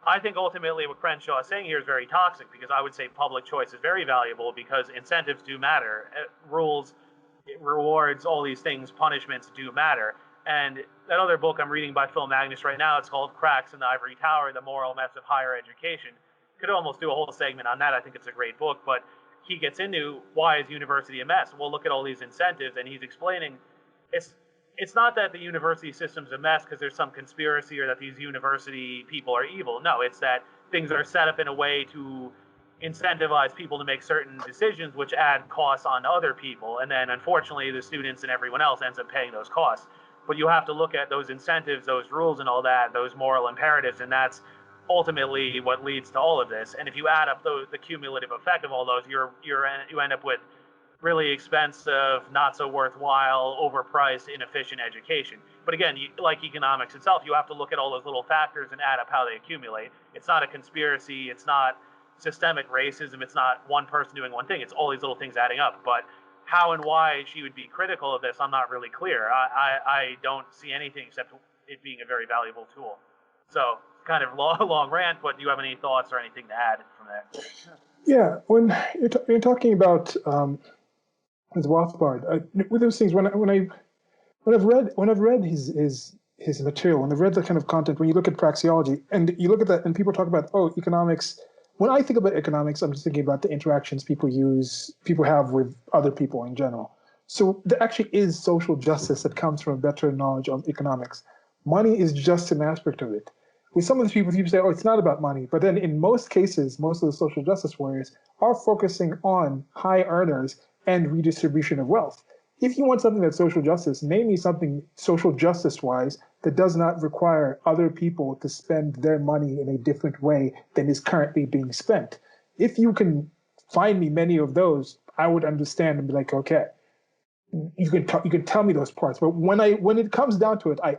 I think ultimately what Crenshaw is saying here is very toxic, because I would say public choice is very valuable because incentives do matter. Rules, rewards, all these things, punishments do matter. And that other book I'm reading by Phil Magnus right now, it's called Cracks in the Ivory Tower, The Moral Mess of Higher Education. Could almost do a whole segment on that. I think it's a great book, but he gets into why is university a mess? Well, look at all these incentives, and he's explaining it's not that the university system's a mess because there's some conspiracy or that these university people are evil. No, it's that things are set up in a way to incentivize people to make certain decisions which add costs on other people, and then unfortunately the students and everyone else ends up paying those costs. But you have to look at those incentives, those rules and all that, those moral imperatives, and that's ultimately what leads to all of this. And if you add up the cumulative effect of all those, you end up with really expensive, not so worthwhile, overpriced, inefficient education. But again, like economics itself, you have to look at all those little factors and add up how they accumulate. It's not a conspiracy, it's not systemic racism, it's not one person doing one thing, it's all these little things adding up. But how and why she would be critical of this, I'm not really clear. I don't see anything except it being a very valuable tool. So, kind of long rant, but do you have any thoughts or anything to add from that? Yeah, when you're talking about with Rothbard, with those things, when I've read his material, when I've read the kind of content, when you look at praxeology and you look at that, and people talk about economics. When I think about economics, I'm just thinking about the interactions people have with other people in general. So there actually is social justice that comes from a better knowledge of economics. Money is just an aspect of it. With some of the people say, it's not about money. But then in most cases, most of the social justice warriors are focusing on high earners and redistribution of wealth. If you want something that's social justice, name me something social justice-wise that does not require other people to spend their money in a different way than is currently being spent. If you can find me many of those, I would understand and be like, okay, you can tell me those parts. But when it comes down to it, I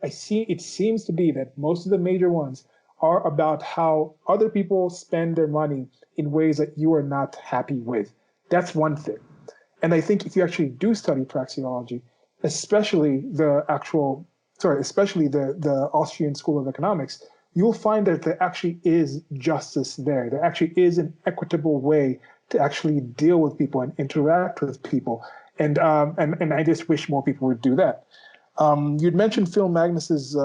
see it seems to be that most of the major ones are about how other people spend their money in ways that you are not happy with. That's one thing. And I think if you actually do study praxeology, especially the Austrian School of Economics, you'll find that there actually is justice there. There actually is an equitable way to actually deal with people and interact with people. And I just wish more people would do that. You'd mentioned Phil Magnus's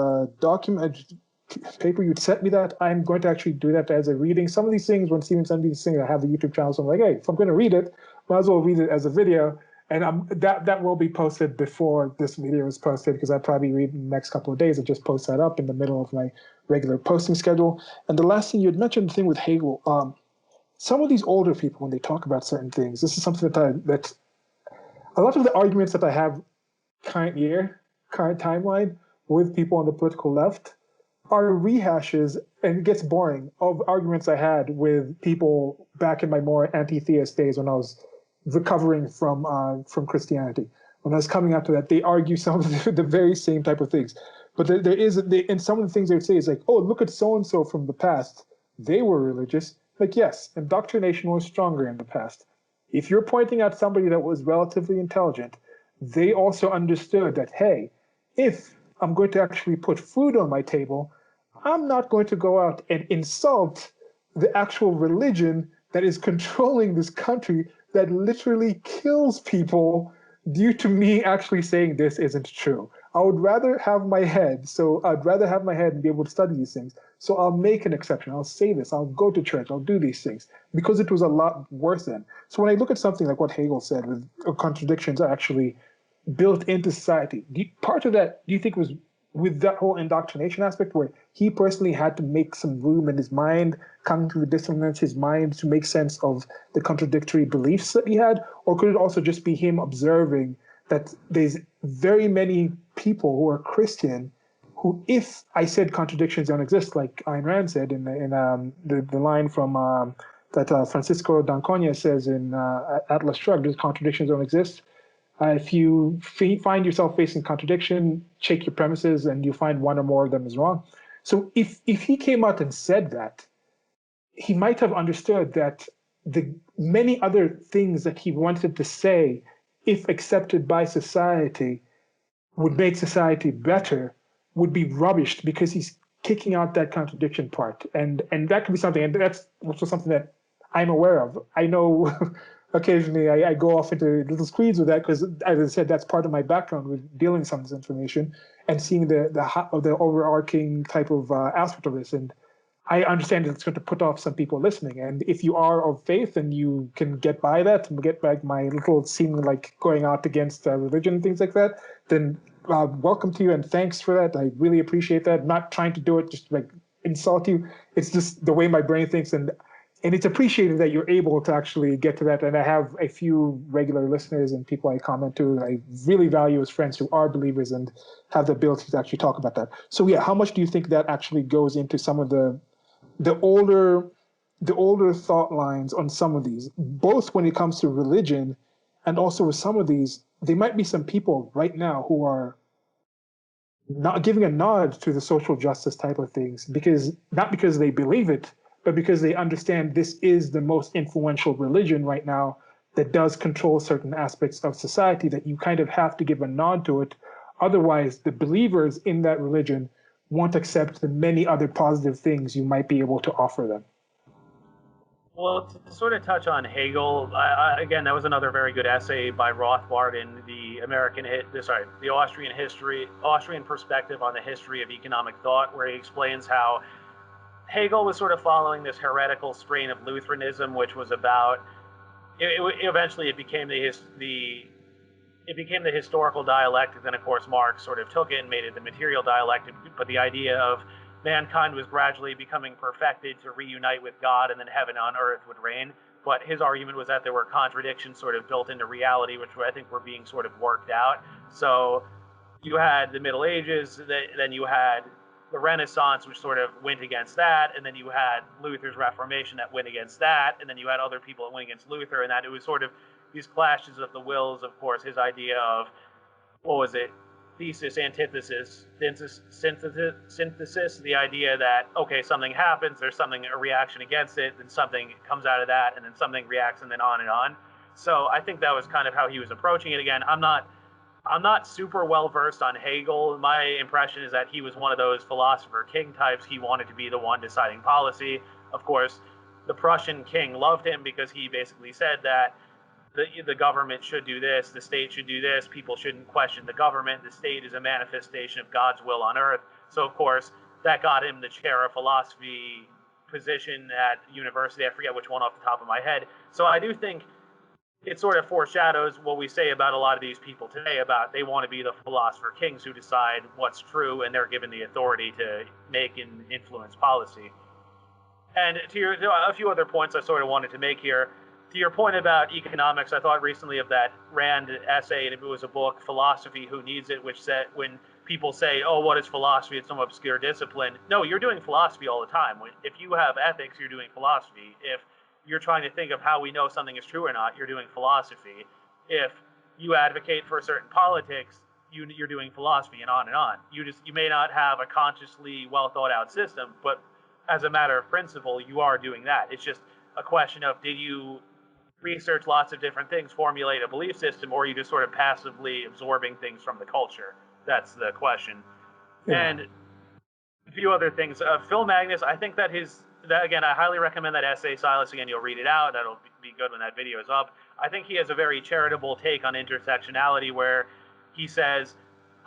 paper. You'd sent me that. I'm going to actually do that as a reading. Some of these things, when Steven sent me these things, I have the YouTube channel, so I'm like, hey, if I'm going to read it, might as well read it as a video. And that will be posted before this video is posted, because I'll probably read in the next couple of days and just post that up in the middle of my regular posting schedule. And the last thing, you had mentioned the thing with Hegel. Some of these older people, when they talk about certain things, this is something that a lot of the arguments that I have current timeline with people on the political left are rehashes, and it gets boring, of arguments I had with people back in my more anti-theist days when I was recovering from Christianity. When I was coming out to that, they argue some of the very same type of things. But and some of the things they would say is like, oh, look at so-and-so from the past. They were religious. Like, yes, indoctrination was stronger in the past. If you're pointing out somebody that was relatively intelligent, they also understood that, hey, if I'm going to actually put food on my table, I'm not going to go out and insult the actual religion that is controlling this country that literally kills people due to me actually saying this isn't true. I would rather have my head. So I'd rather have my head and be able to study these things. So I'll make an exception. I'll say this. I'll go to church. I'll do these things because it was a lot worse then. So when I look at something like what Hegel said, with contradictions are actually built into society. Part of that, do you think, was with that whole indoctrination aspect where he personally had to make some room in his mind, cognitive dissonance, his mind to make sense of the contradictory beliefs that he had? Or could it also just be him observing that there's very many people who are Christian who, if I said contradictions don't exist, like Ayn Rand said in the line from that Francisco d'Anconia says in Atlas Shrugged, contradictions don't exist. If you find yourself facing contradiction, check your premises, and you find one or more of them is wrong. So if he came out and said that, he might have understood that the many other things that he wanted to say, if accepted by society, would make society better, would be rubbished because he's kicking out that contradiction part. And that could be something, and that's also something that I'm aware of. I know occasionally I go off into little screeds with that because, as I said, that's part of my background with dealing with some of this information and seeing the overarching type of aspect of this. And I understand that it's going to put off some people listening. And if you are of faith and you can get by that and get back my little seeming like going out against religion and things like that, then welcome to you and thanks for that. I really appreciate that. I'm not trying to do it just to like insult you. It's just the way my brain thinks, and it's appreciated that you're able to actually get to that. And I have a few regular listeners and people I comment to I really value as friends who are believers and have the ability to actually talk about that. So yeah, how much do you think that actually goes into some of the older thought lines on some of these, both when it comes to religion and also with some of these? There might be some people right now who are not giving a nod to the social justice type of things because not because they believe it, but because they understand this is the most influential religion right now that does control certain aspects of society, that you kind of have to give a nod to it. Otherwise, the believers in that religion won't accept the many other positive things you might be able to offer them. Well, to sort of touch on Hegel, again, that was another very good essay by Rothbard in the Austrian perspective on the history of economic thought, where he explains how Hegel was sort of following this heretical strain of Lutheranism, which was about. Eventually, it became the historical dialectic. Then, of course, Marx sort of took it and made it the material dialectic. But the idea of mankind was gradually becoming perfected to reunite with God, and then heaven on earth would reign. But his argument was that there were contradictions sort of built into reality, which I think were being sort of worked out. So you had the Middle Ages, then you had the Renaissance, which sort of went against that, and then you had Luther's Reformation that went against that, and then you had other people that went against Luther, and that it was sort of these clashes of the wills. Of course, his idea of, what was it, thesis, antithesis, synthesis, the idea that, okay, something happens, there's a reaction against it, then something comes out of that, and then something reacts, and then on and on. So I think that was kind of how he was approaching it. Again, I'm not super well versed on Hegel. My impression is that he was one of those philosopher king types. He wanted to be the one deciding policy. Of course, the Prussian king loved him because he basically said that the government should do this, the state should do this, people shouldn't question the government, the state is a manifestation of God's will on earth. So, of course, that got him the chair of philosophy position at university. I forget which one off the top of my head. So I do think it sort of foreshadows what we say about a lot of these people today about they want to be the philosopher kings who decide what's true, and they're given the authority to make and influence policy. And to a few other points I sort of wanted to make here. To your point about economics, I thought recently of that Rand essay, and if it was a book, Philosophy, Who Needs It, which said when people say, oh, what is philosophy? It's some obscure discipline. No, you're doing philosophy all the time. If you have ethics, you're doing philosophy. If you're trying to think of how we know something is true or not, you're doing philosophy. If you advocate for certain politics, you're doing philosophy, and on and on. You may not have a consciously well thought out system, but as a matter of principle, you are doing that. It's just a question of, did you research lots of different things, formulate a belief system, or are you just sort of passively absorbing things from the culture? That's the question. Yeah. And a few other things. Phil Magnus, I think that again, I highly recommend that essay, Silas. Again, you'll read it out. That'll be good when that video is up. I think he has a very charitable take on intersectionality where he says,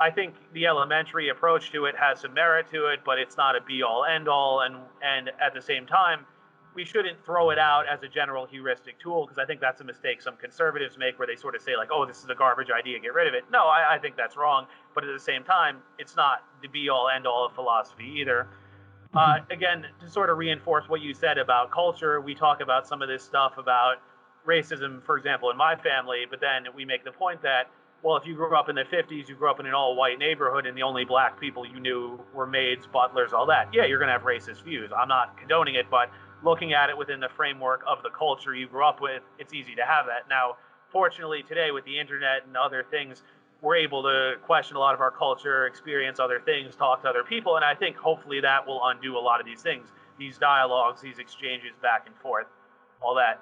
I think the elementary approach to it has some merit to it, but it's not a be-all, end-all, and at the same time, we shouldn't throw it out as a general heuristic tool, because I think that's a mistake some conservatives make, where they sort of say, like, oh, this is a garbage idea, get rid of it. No, I think that's wrong, but at the same time, it's not the be-all, end-all of philosophy either. Again, to sort of reinforce what you said about culture, we talk about some of this stuff about racism, for example, in my family, but then we make the point that, well, if you grew up in the 50s, you grew up in an all-white neighborhood, and the only black people you knew were maids, butlers, all that. Yeah, you're going to have racist views. I'm not condoning it, but looking at it within the framework of the culture you grew up with, it's easy to have that. Now, fortunately, today with the internet and other things, we're able to question a lot of our culture, experience other things, talk to other people, and I think hopefully that will undo a lot of these things, these dialogues, these exchanges back and forth, all that.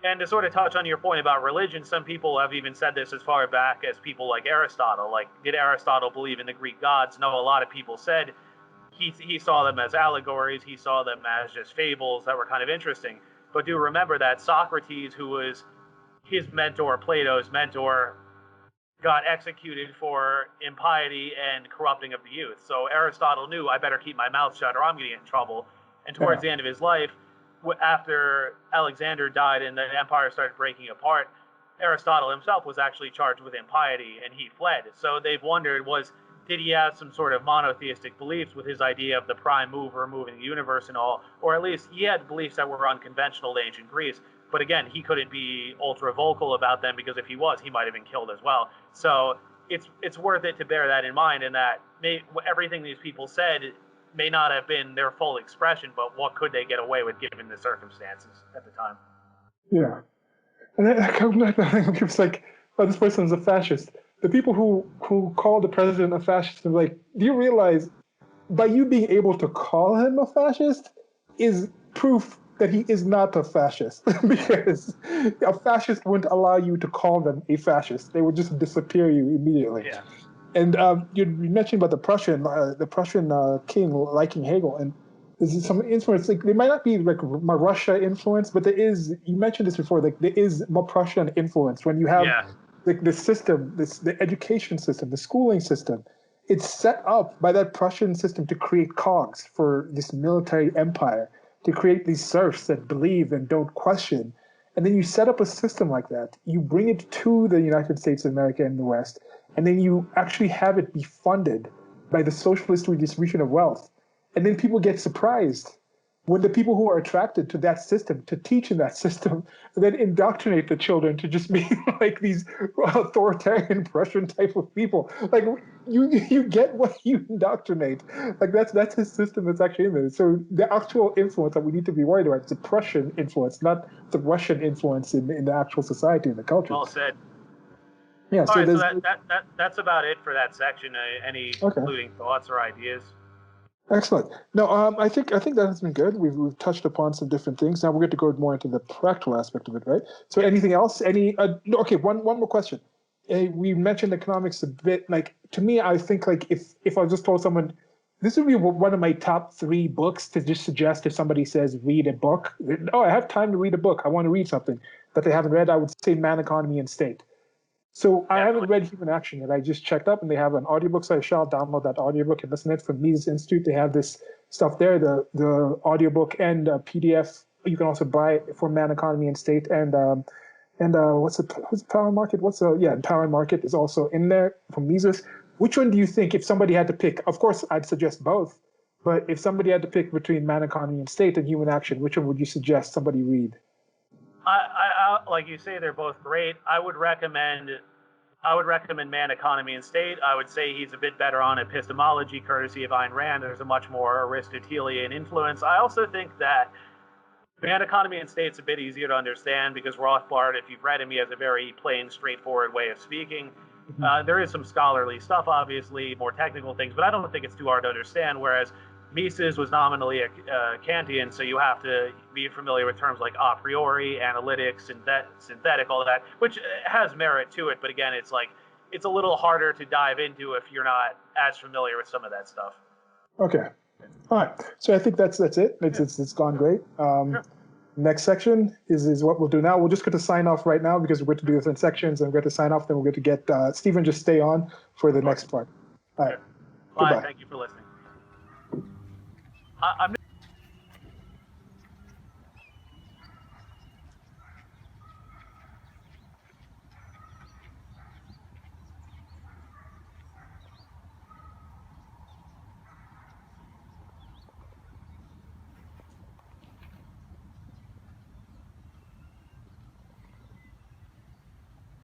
And to sort of touch on your point about religion, some people have even said this as far back as people like Aristotle. Like, did Aristotle believe in the Greek gods? No, a lot of people said he saw them as allegories. He saw them as just fables that were kind of interesting. But do remember that Socrates, who was his mentor, Plato's mentor, got executed for impiety and corrupting of the youth. So Aristotle knew, I better keep my mouth shut or I'm going to get in trouble. And towards the end of his life, after Alexander died and the empire started breaking apart, Aristotle himself was actually charged with impiety and he fled. So they've wondered, did he have some sort of monotheistic beliefs with his idea of the prime mover moving the universe and all, or at least he had beliefs that were unconventional to ancient Greece. But again, he couldn't be ultra vocal about them, because if he was, he might have been killed as well. So it's worth it to bear that in mind, and that everything these people said may not have been their full expression, but what could they get away with given the circumstances at the time? Yeah. And then I come back to it's like, oh, this person's a fascist. The people who call the president a fascist are like, do you realize by you being able to call him a fascist is proof that he is not a fascist? Because a fascist wouldn't allow you to call them a fascist. They would just disappear you immediately. Yeah. And you mentioned about the Prussian king liking Hegel, and there's some influence. Like, they might not be like Russia influence, but there is. You mentioned this before. Like, there is more Prussian influence when you have like the system, the education system, the schooling system. It's set up by that Prussian system to create cogs for this military empire, to create these serfs that believe and don't question. And then you set up a system like that. You bring it to the United States of America and the West, and then you actually have it be funded by the socialist redistribution of wealth. And then people get surprised when the people who are attracted to that system, to teach in that system, then indoctrinate the children to just be like these authoritarian Prussian type of people. Like, you get what you indoctrinate. Like, that's his system that's actually in there. So the actual influence that we need to be worried about is the Prussian influence, not the Russian influence in the actual society and the culture. Well said. Yeah. All right, so that's about it for that section. Any concluding thoughts or ideas? Excellent. No, I think that has been good. We've touched upon some different things. Now we're going to go more into the practical aspect of it, right? So, anything else? Okay, one more question. We mentioned economics a bit. Like, to me, I think, like, if I just told someone, this would be one of my top 3 books to just suggest if somebody says read a book. Oh, I have time to read a book. I want to read something that they haven't read. I would say Man, Economy, and State. So I haven't read Human Action yet. I just checked up, and they have an audiobook, so I shall download that audiobook and listen to it from Mises Institute. They have this stuff there, the audiobook and PDF. You can also buy it for Man, Economy, and State. And what's the Power Market? Power Market is also in there from Mises. Which one do you think, if somebody had to pick? Of course, I'd suggest both. But if somebody had to pick between Man, Economy, and State and Human Action, which one would you suggest somebody read? I like you say, they're both great. I would recommend Man, Economy, and State. I would say he's a bit better on epistemology, courtesy of Ayn Rand. There's a much more Aristotelian influence. I also think that Man, Economy, and State's a bit easier to understand because Rothbard, if you've read him, he has a very plain, straightforward way of speaking. There is some scholarly stuff, obviously, more technical things, but I don't think it's too hard to understand, whereas Mises was nominally a Kantian, so you have to be familiar with terms like a priori, analytic, synthetic, all of that, which has merit to it. But again, it's a little harder to dive into if you're not as familiar with some of that stuff. Okay. All right. So I think that's it. It's gone great. Sure. Next section is what we'll do now. We'll just get to sign off right now because we're going to do different sections and we're going to sign off. Then we're going to get Stephen, just stay on for the next part. All right. Bye. Goodbye. Thank you for listening. I'm